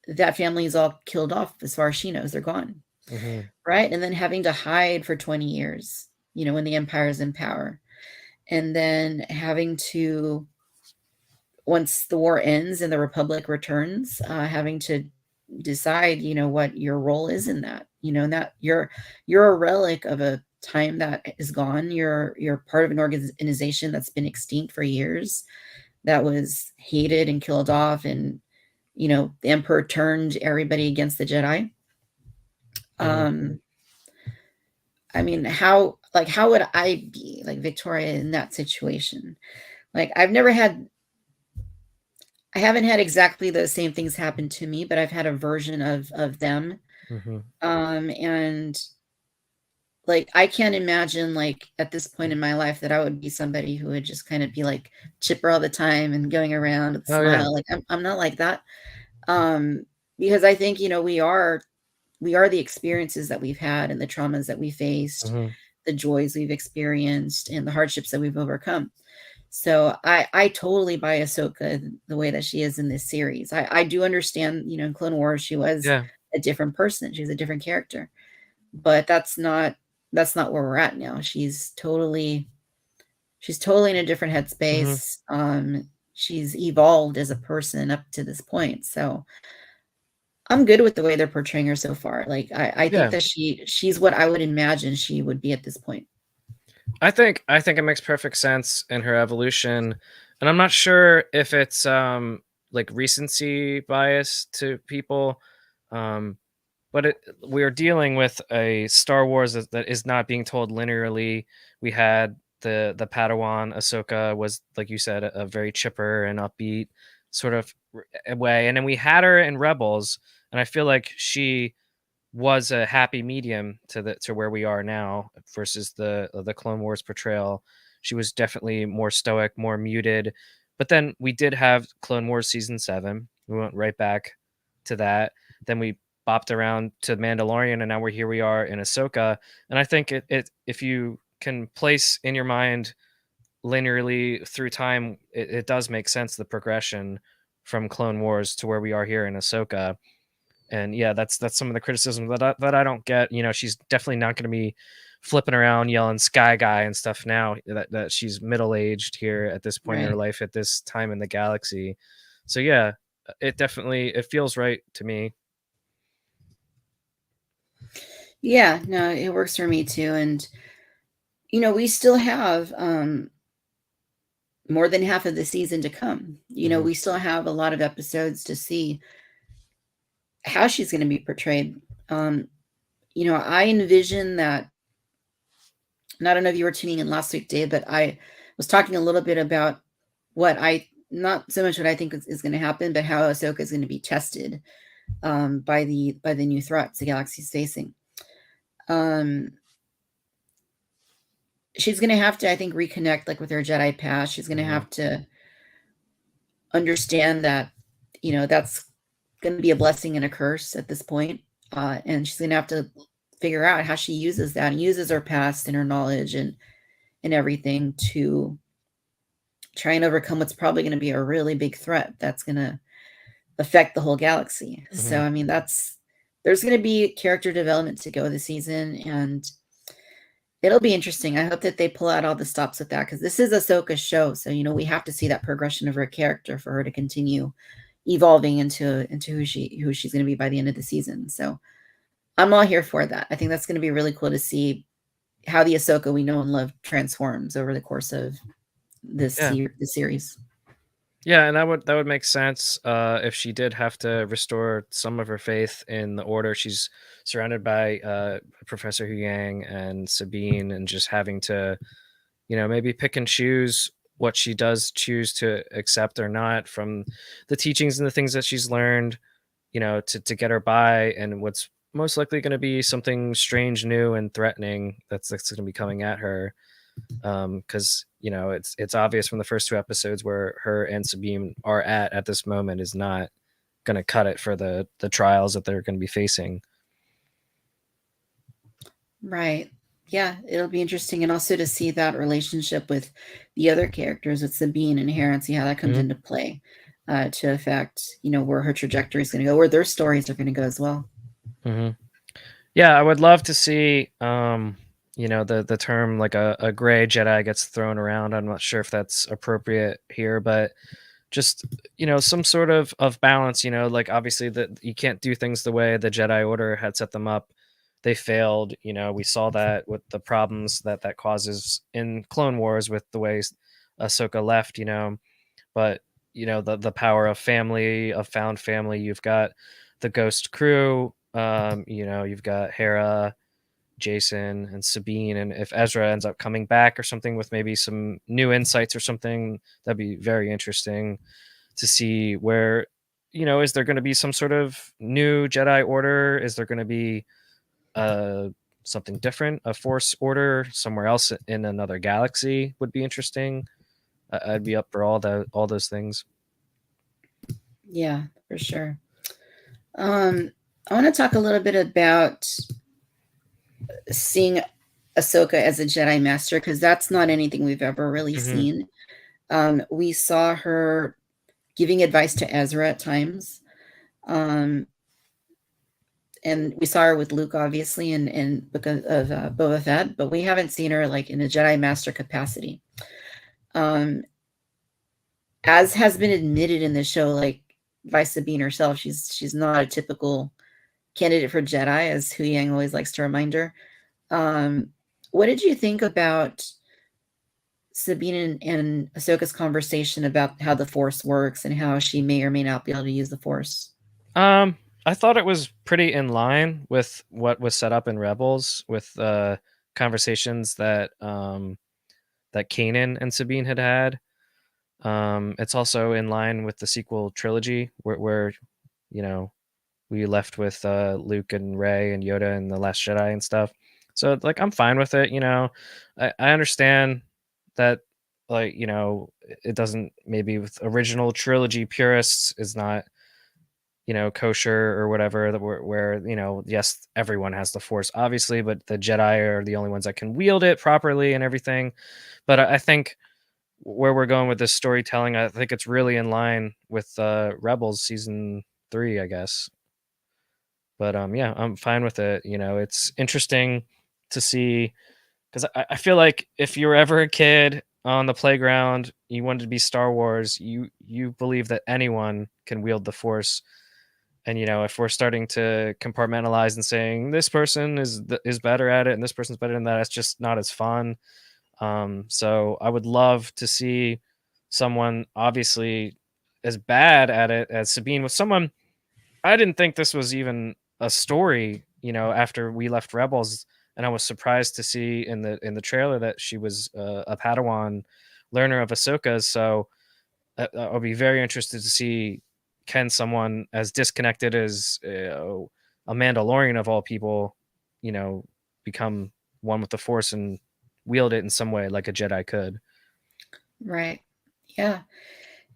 that family is all killed off as far as she knows. They're gone. Right? And then having to hide for 20 years, when the empire is in power. And then having to, once the war ends and the republic returns, having to decide, what your role is in that, and that you're a relic of a time that is gone. You're part of an organization that's been extinct for years, that was hated and killed off, and the emperor turned everybody against the Jedi. I mean, how would I be like Victoria in that situation? Like, I haven't had exactly those same things happen to me, but I've had a version of them. And like, I can't imagine, like, at this point in my life, that I would be somebody who would just kind of be like chipper all the time and going around with a smile. Like, I'm not like that. Because I think, we are the experiences that we've had, and the traumas that we faced, the joys we've experienced, and the hardships that we've overcome. So I totally buy Ahsoka the way that she is in this series. I do understand, in Clone Wars, she was a different person. She's a different character, but that's not where we're at now. She's totally in a different headspace. She's evolved as a person up to this point. So I'm good with the way they're portraying her so far. Like, I think that she's what I would imagine she would be at this point. I think it makes perfect sense in her evolution, and I'm not sure if it's like recency bias to people, but we are dealing with a Star Wars that is not being told linearly. We had the Padawan Ahsoka was, like you said, a very chipper and upbeat sort of way, and then we had her in Rebels, and I feel like she was a happy medium to where we are now versus the Clone Wars portrayal. She was definitely more stoic, more muted. But then we did have Clone Wars season 7. We went right back to that. Then we bopped around to Mandalorian, and now here we are in Ahsoka. And I think it if you can place in your mind linearly through time, it does make sense, the progression from Clone Wars to where we are here in Ahsoka. And yeah, that's some of the criticism that I don't get. She's definitely not going to be flipping around yelling "Sky Guy" and stuff now that she's middle aged here at this point in her life, at this time in the galaxy. So yeah, it feels right to me. Yeah, no, it works for me too. And we still have more than half of the season to come. We still have a lot of episodes to see how she's going to be portrayed. I envision that, and I don't know if you were tuning in last week, Dave, but I was talking a little bit about not so much what I think is going to happen, but how Ahsoka is going to be tested by the new threats the galaxy's facing. She's going to have to, I think, reconnect like with her Jedi past. She's going to have to understand that, that's going to be a blessing and a curse at this point. And she's going to have to figure out how she uses that and uses her past and her knowledge and everything to try and overcome what's probably going to be a really big threat that's going to affect the whole galaxy. So, I mean, there's going to be character development to go this season, and it'll be interesting. I hope that they pull out all the stops with that, because this is Ahsoka's show. So, we have to see that progression of her character for her to continue evolving into who she's going to be by the end of the season. So I'm all here for that. I think that's going to be really cool to see how the Ahsoka we know and love transforms over the course of this series. Yeah, and that would make sense if she did have to restore some of her faith in the Order. She's surrounded by Professor Huyang and Sabine, and just having to, maybe pick and choose what she does choose to accept or not from the teachings and the things that she's learned, to get her by, and what's most likely going to be something strange, new, and threatening that's going to be coming at her. Because it's obvious from the first 2 episodes where her and Sabine are at this moment is not going to cut it for the trials that they're going to be facing. Right. Yeah, it'll be interesting, and also to see that relationship with the other characters, with Sabine and Hera, and see how that comes into play to affect, where her trajectory is going to go, where their stories are going to go as well. Yeah, I would love to see, the term like a gray Jedi gets thrown around. I'm not sure if that's appropriate here, but just some sort of balance. Like obviously that you can't do things the way the Jedi Order had set them up. They failed. We saw that with the problems that causes in Clone Wars with the way Ahsoka left. But the power of family, of found family. You've got the Ghost crew. You've got Hera, Jason, and Sabine, and if Ezra ends up coming back or something with maybe some new insights or something, that'd be very interesting to see where, is there going to be some sort of new Jedi Order? Is there going to be something different, a Force Order somewhere else in another galaxy? Would be interesting. I'd be up for all those things. Yeah, for sure. I want to talk a little bit about seeing Ahsoka as a Jedi Master, because that's not anything we've ever really seen. We saw her giving advice to Ezra at times. And we saw her with Luke, obviously, in Book of Boba Fett, but we haven't seen her like in a Jedi Master capacity. As has been admitted in the show, like by Sabine herself, she's not a typical candidate for Jedi, as Huyang always likes to remind her. What did you think about Sabine and Ahsoka's conversation about how the Force works and how she may or may not be able to use the Force? I thought it was pretty in line with what was set up in Rebels, with conversations that that Kanan and Sabine had. It's also in line with the sequel trilogy, where we left with Luke and Rey and Yoda and the Last Jedi and stuff. So like I'm fine with it. I understand that, like, it doesn't, maybe with original trilogy purists, is not kosher or whatever, that where yes, everyone has the Force obviously, but the Jedi are the only ones that can wield it properly and everything. But I think where we're going with this storytelling, I think it's really in line with Rebels season 3, I guess. But yeah, I'm fine with it. It's interesting to see, because I feel like if you were ever a kid on the playground, you wanted to be Star Wars, you believe that anyone can wield the Force. And if we're starting to compartmentalize and saying this person is better at it and this person's better than that, it's just not as fun. So I would love to see someone obviously as bad at it as Sabine, with someone. I didn't think this was even a story, after we left Rebels, and I was surprised to see in the trailer that she was a Padawan learner of Ahsoka's. So I'll be very interested to see, can someone as disconnected as a Mandalorian of all people, become one with the Force and wield it in some way like a Jedi could. Right. Yeah.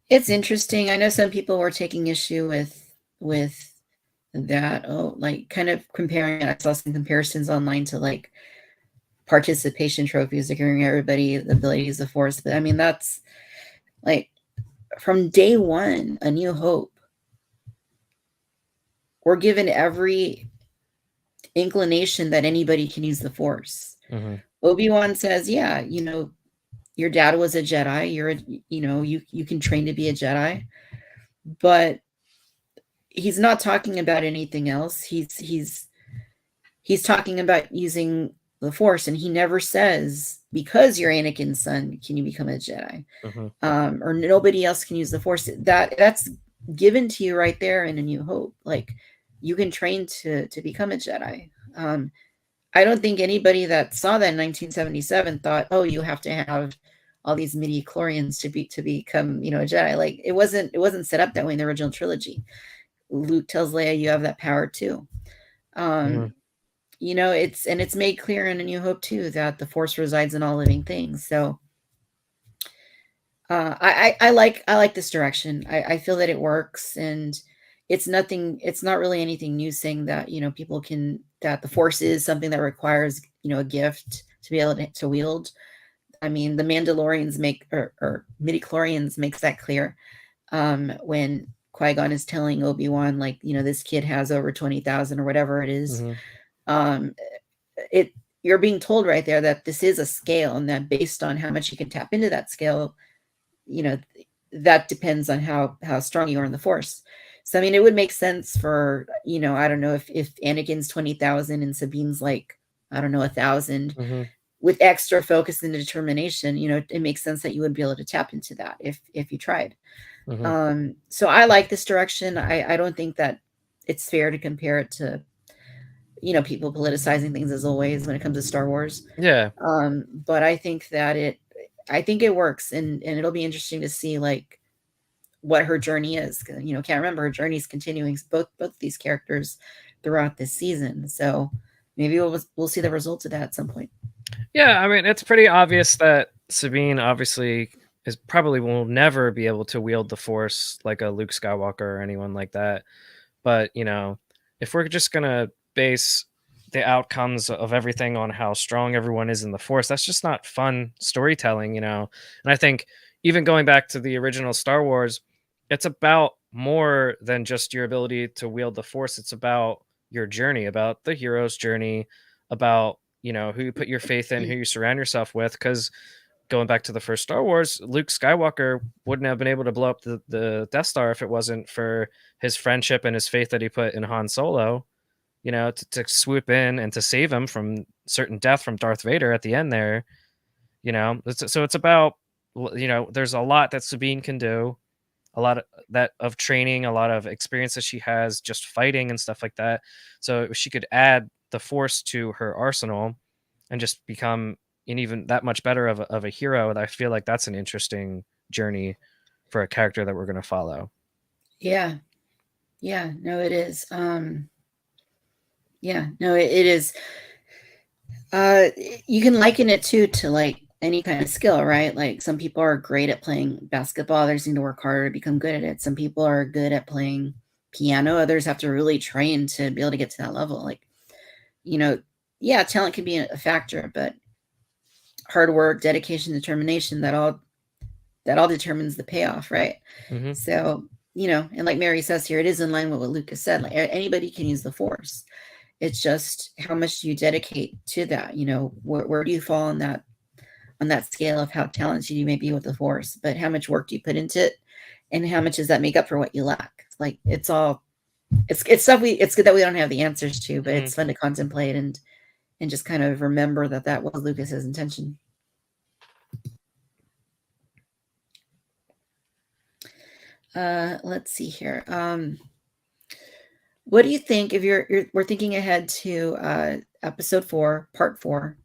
It's interesting. I know some people were taking issue with that. Oh, like kind of comparing it. I saw some comparisons online to like participation trophies, like giving everybody the ability to use the Force. But I mean, that's like from day one, A New Hope, we're given every inclination that anybody can use the Force. Obi-Wan says, yeah, your dad was a Jedi. You can train to be a Jedi, but he's not talking about anything else. He's talking about using the Force, and he never says, because you're Anakin's son, can you become a Jedi? Or nobody else can use the Force. That's given to you right there in A New Hope. Like, you can train to become a Jedi. I don't think anybody that saw that in 1977 thought, oh, you have to have all these midi-chlorians to become, a Jedi. Like it wasn't set up that way in the original trilogy. Luke tells Leia, you have that power too. It's made clear in A New Hope too that the Force resides in all living things. So I like this direction. I feel that it works, and it's not really anything new saying that, that the Force is something that requires, a gift to be able to wield. I mean, the Mandalorians or midi-chlorians makes that clear. When Qui-Gon is telling Obi-Wan, like, this kid has over 20,000 or whatever it is. You're being told right there that this is a scale, and that based on how much you can tap into that scale, that depends on how strong you are in the Force. So, I mean, it would make sense for, I don't know, if Anakin's 20,000 and Sabine's like, I don't know, 1,000, with extra focus and determination, it makes sense that you would be able to tap into that if you tried. So I like this direction. I don't think that it's fair to compare it to, people politicizing things as always when it comes to Star Wars. Yeah. But I think that it works, and it'll be interesting to see like what her journey is. Can't remember, her journey is continuing, both these characters throughout this season. So maybe we'll see the results of that at some point. Yeah, I mean, it's pretty obvious that Sabine obviously probably will never be able to wield the Force like a Luke Skywalker or anyone like that. But, if we're just going to base the outcomes of everything on how strong everyone is in the Force, that's just not fun storytelling, And I think even going back to the original Star Wars, it's about more than just your ability to wield the Force. It's about your journey, about the hero's journey, about, who you put your faith in, who you surround yourself with. Because going back to the first Star Wars, Luke Skywalker wouldn't have been able to blow up the Death Star if it wasn't for his friendship and his faith that he put in Han Solo, to swoop in and to save him from certain death from Darth Vader at the end there. So it's about, there's a lot that Sabine can do, a lot of training, a lot of experience that she has just fighting and stuff like that. So if she could add the Force to her arsenal and just become an even that much better of a hero, I feel like that's an interesting journey for a character that we're going to follow. Yeah. No, it is. It is. You can liken it to like any kind of skill, right? Like some people are great at playing basketball, others need to work harder to become good at it. Some people are good at playing piano, others have to really train to be able to get to that level. Like, talent can be a factor, but hard work, dedication, determination, that all determines the payoff, right? So, and like Mary says here, it is in line with what Lucas said. Like anybody can use the Force. It's just how much do you dedicate to that? Where do you fall on that scale of how talented you may be with the Force? But how much work do you put into it, and how much does that make up for what you lack? Like it's stuff it's good that we don't have the answers to, but it's fun to contemplate and just kind of remember that was Lucas's intention. Let's see here. What do you think if we're thinking ahead to episode 4, part 4?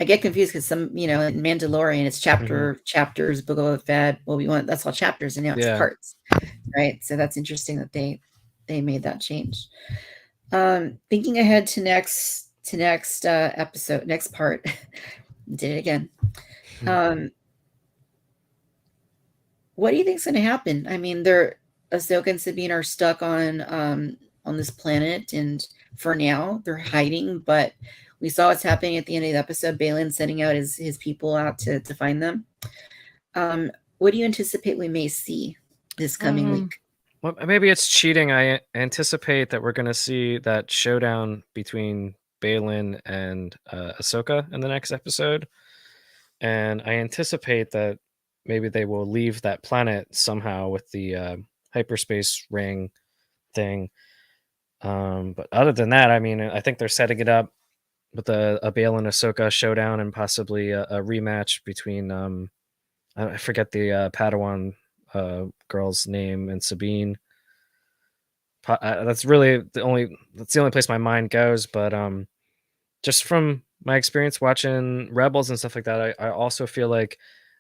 I get confused because some, in Mandalorian, it's chapters, Book of Fett, Obi-Wan, that's all chapters, and now it's parts, right? So that's interesting that they made that change. Thinking ahead to next episode, next part, did it again. What do you think's going to happen? I mean, Ahsoka and Sabine are stuck on this planet, and for now they're hiding, but we saw what's happening at the end of the episode. Baylan sending out his people out to find them. What do you anticipate we may see this coming week? Well, maybe it's cheating. I anticipate that we're going to see that showdown between Baylan and Ahsoka in the next episode. And I anticipate that maybe they will leave that planet somehow with the hyperspace ring thing. But other than that, I mean, I think they're setting it up with a Baylan Ahsoka showdown, and possibly a rematch between I forget the Padawan girl's name, and Sabine. That's really the only place my mind goes. But just from my experience watching Rebels and stuff like that, I also feel like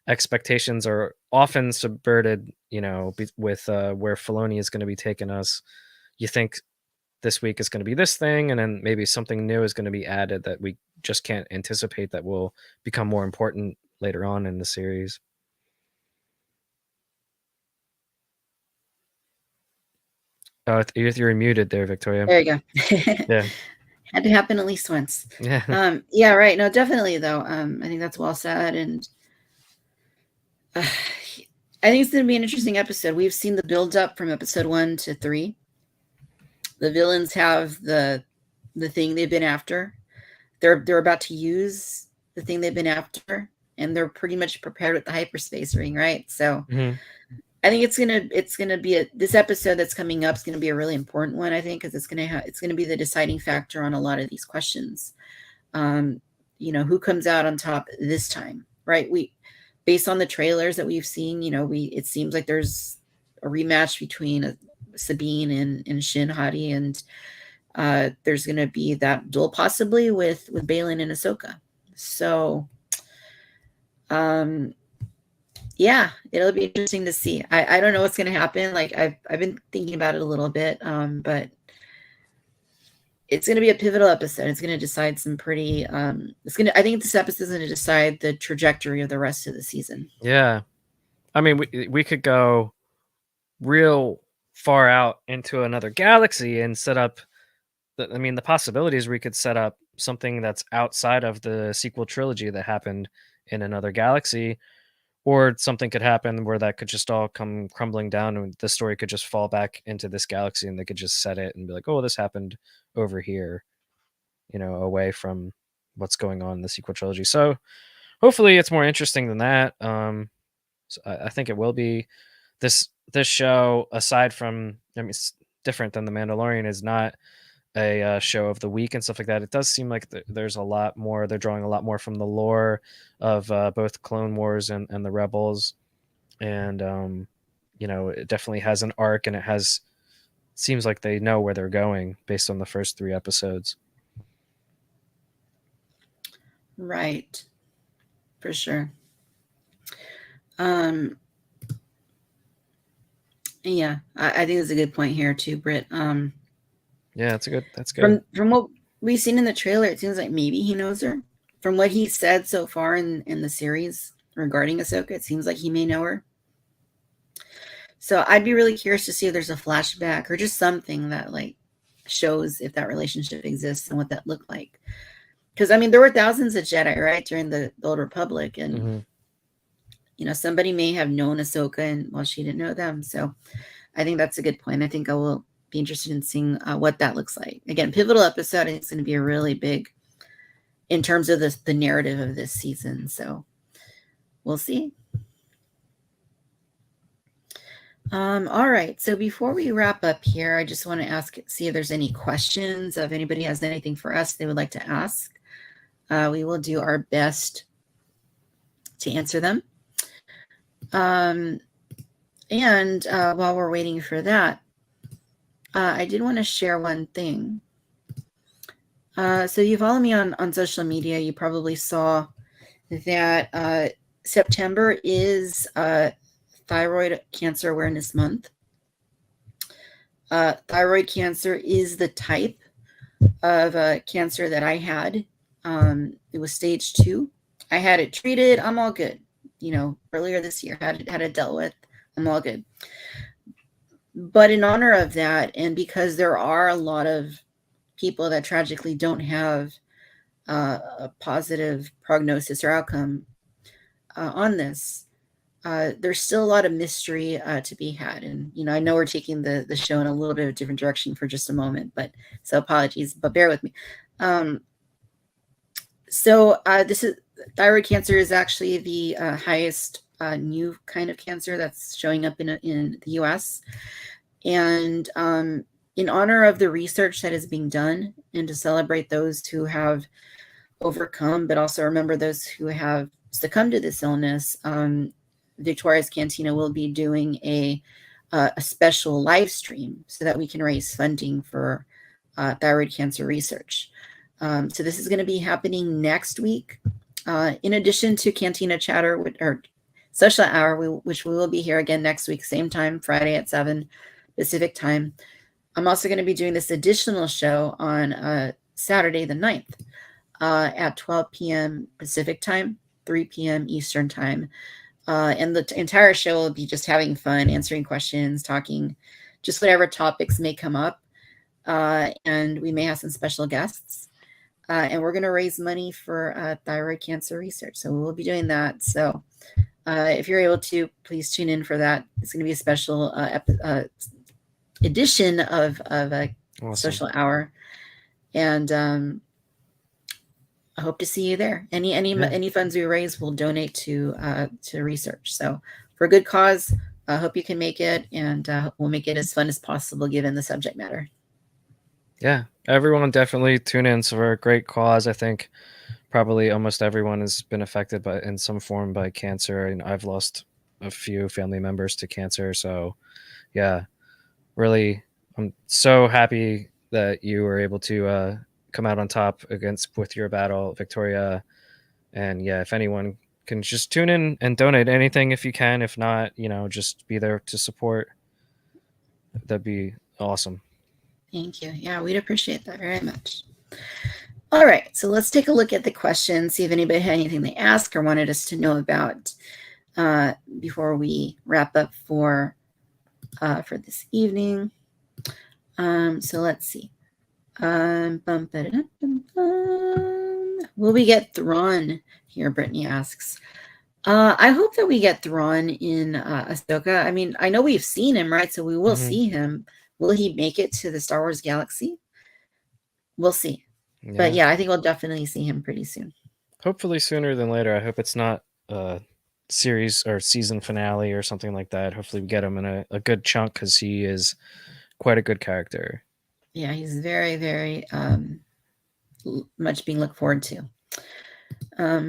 expectations are often subverted, with where Filoni is going to be taking us. You think this week is going to be this thing, and then maybe something new is going to be added that we just can't anticipate that will become more important later on in the series. You're muted there, Victoria. There you go. Yeah. Had to happen at least once. Yeah. Yeah, right. No, definitely though. I think that's well said, and I think it's going to be an interesting episode. We've seen the build up from episode 1 to 3. The villains have the thing they've been after. They're about to use the thing they've been after, and they're pretty much prepared with the hyperspace ring, right? So I think it's gonna be this episode that's coming up is gonna be a really important one, I think, because it's gonna be the deciding factor on a lot of these questions. Who comes out on top this time, right? Based on the trailers that we've seen, it seems like there's a rematch between Sabine and Shin Hati, and there's going to be that duel possibly with Baylan and Ahsoka. So, yeah, it'll be interesting to see. I don't know what's going to happen. Like I've been thinking about it a little bit, but it's going to be a pivotal episode. It's going to decide some pretty. I think this episode is going to decide the trajectory of the rest of the season. Yeah, I mean, we could go real far out into another galaxy and set up. The possibilities we could set up something that's outside of the sequel trilogy that happened in another galaxy, or something could happen where that could just all come crumbling down and the story could just fall back into this galaxy and they could just set it and be like, oh, this happened over here, away from what's going on in the sequel trilogy. So hopefully it's more interesting than that. So I think it will be. This show, aside from, it's different than The Mandalorian, is not a show of the week and stuff like that. It does seem like there's a lot more. They're drawing a lot more from the lore of both Clone Wars and the Rebels, and it definitely has an arc, and seems like they know where they're going based on the first 3 episodes. Right, for sure. Yeah, I think that's a good point here too, Britt. Yeah, that's good. From what we've seen in the trailer, it seems like maybe he knows her. From what he said so far in the series regarding Ahsoka, it seems like he may know her. So I'd be really curious to see if there's a flashback or just something that like shows if that relationship exists and what that looked like. Because there were thousands of Jedi, right, during the Old Republic, and somebody may have known Ahsoka, and she didn't know them. So I think that's a good point. I think I will be interested in seeing what that looks like. Again, pivotal episode. I think it's going to be a really big in terms of the narrative of this season. So we'll see. All right. So before we wrap up here, I just want to see if there's any questions. If anybody has anything for us they would like to ask, we will do our best to answer them. And while we're waiting for that, I did want to share one thing. So you follow me on social media. You probably saw that September is Thyroid Cancer Awareness Month. Thyroid cancer is the type of cancer that I had. It was stage 2. I had it treated. I'm all good. Earlier this year, had it dealt with. I'm all good. But in honor of that, and because there are a lot of people that tragically don't have a positive prognosis or outcome on this, there's still a lot of mystery to be had. And, I know we're taking the show in a little bit of a different direction for just a moment, so apologies, but bear with me. So this is thyroid cancer is actually the highest new kind of cancer that's showing up in the U.S. And in honor of the research that is being done and to celebrate those who have overcome, but also remember those who have succumbed to this illness, Victoria's Cantina will be doing a special live stream so that we can raise funding for thyroid cancer research. So this is going to be happening next week. In addition to Cantina Chatter, or Social Hour, which we will be here again next week, same time, Friday at 7 Pacific time. I'm also going to be doing this additional show on Saturday the 9th at 12 p.m. Pacific time, 3 p.m. Eastern time. And the entire show will be just having fun, answering questions, talking, just whatever topics may come up. And we may have some special guests. And we're going to raise money for thyroid cancer research. So we'll be doing that. So if you're able to, please tune in for that. It's going to be a special edition of Awesome. Social Hour. And I hope to see you there. Any funds we raise, we'll donate to research. So for a good cause, I hope you can make it, and we'll make it as fun as possible given the subject matter. Yeah, everyone definitely tune in for a great cause. I think probably almost everyone has been affected by in some form by cancer, and I've lost a few family members to cancer. So yeah, really, I'm so happy that you were able to come out on top with your battle, Victoria. And yeah, if anyone can just tune in and donate anything if you can. If not, just be there to support. That'd be awesome. Thank you. Yeah, we'd appreciate that very much. All right, so let's take a look at the questions, see if anybody had anything they asked or wanted us to know about before we wrap up for this evening. So let's see. Will we get Thrawn here? Brittany asks. I hope that we get Thrawn in Ahsoka. I mean, I know we've seen him, right? So we will see him. Will he make it to the Star Wars galaxy? We'll see. Yeah. But yeah, I think we'll definitely see him pretty soon. Hopefully sooner than later. I hope it's not a series or season finale or something like that. Hopefully we get him in a good chunk because he is quite a good character. Yeah, he's very, very much being looked forward to.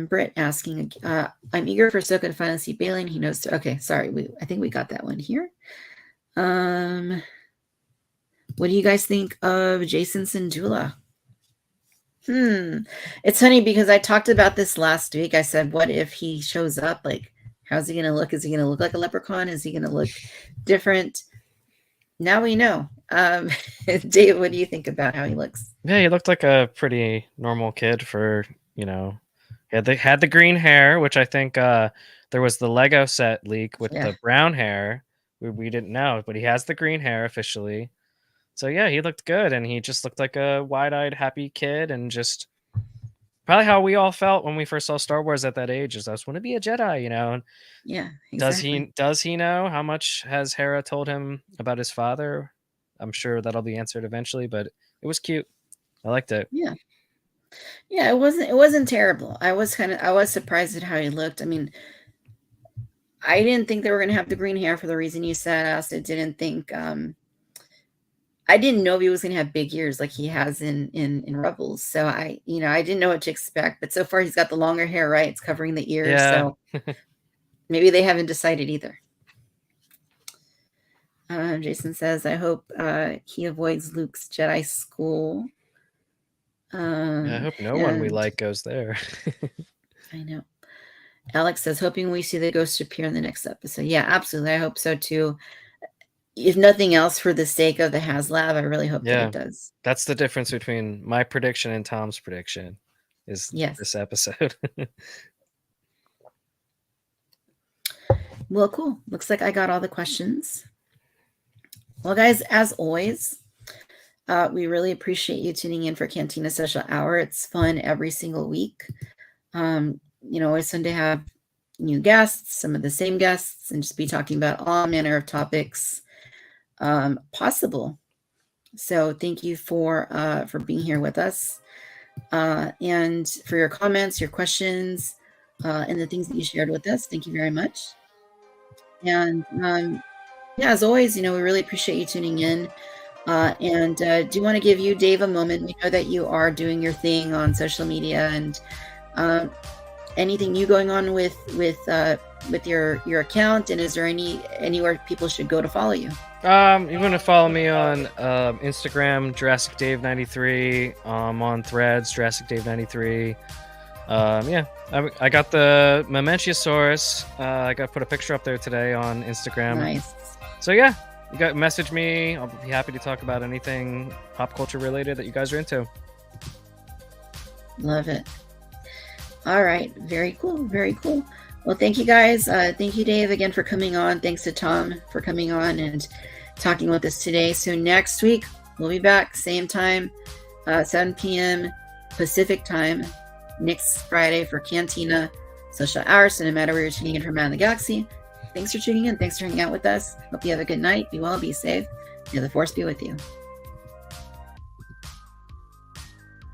Britt asking, I'm eager for Ahsoka to finally see Balin. He knows. Okay, sorry. I think we got that one here. What do you guys think of Jason Syndulla? It's funny because I talked about this last week. I said, what if he shows up? Like, how's he going to look? Is he going to look like a leprechaun? Is he going to look different? Now we know. Dave, what do you think about how he looks? Yeah, he looked like a pretty normal kid for, had the green hair, which I think there was the Lego set leak with the brown hair. We didn't know, but he has the green hair officially. So yeah, he looked good, and he just looked like a wide-eyed, happy kid, and just probably how we all felt when we first saw Star Wars at that age. Is I just want to be a Jedi, And yeah, exactly. Does he know how much has Hera told him about his father? I'm sure that'll be answered eventually, but it was cute. I liked it. Yeah, it wasn't terrible. I was surprised at how he looked. I mean, I didn't think they were going to have the green hair for the reason you said. I also didn't think. I didn't know he was going to have big ears like he has in Rebels. So I didn't know what to expect. But so far he's got the longer hair, right? It's covering the ears. Yeah. So maybe they haven't decided either. Jason says, I hope he avoids Luke's Jedi school. I hope no one we like goes there. I know. Alex says, hoping we see the ghost appear in the next episode. Yeah, absolutely. I hope so too. If nothing else, for the sake of the HasLab, I really hope that it does. That's the difference between my prediction and Tom's prediction is this episode. Well, cool. Looks like I got all the questions. Well, guys, as always, we really appreciate you tuning in for Cantina Social Hour. It's fun every single week. It's fun to have new guests, some of the same guests, and just be talking about all manner of topics possible. So thank you for being here with us, and for your comments, your questions, and the things that you shared with us. Thank you very much. And as always, we really appreciate you tuning in. And do want to give you, Dave, a moment. We know that you are doing your thing on social media, and anything new going on with your account, and is there anywhere people should go to follow you? You're going to follow me on Instagram, Jurassic Dave 93, on Threads, Jurassic Dave 93. Yeah, I got the Mementiosaurus. I got to put a picture up there today on Instagram. Nice. So yeah, you got message me. I'll be happy to talk about anything pop culture related that you guys are into. Love it. All right. Very cool. Very cool. Well, thank you guys. Thank you, Dave, again for coming on. Thanks to Tom for coming on and talking with us today. So next week, we'll be back, same time, 7 p.m. Pacific time, next Friday for Cantina Social Hour. So no matter where you're tuning in from around the galaxy, thanks for tuning in. Thanks for hanging out with us. Hope you have a good night. Be well, be safe. May the Force be with you.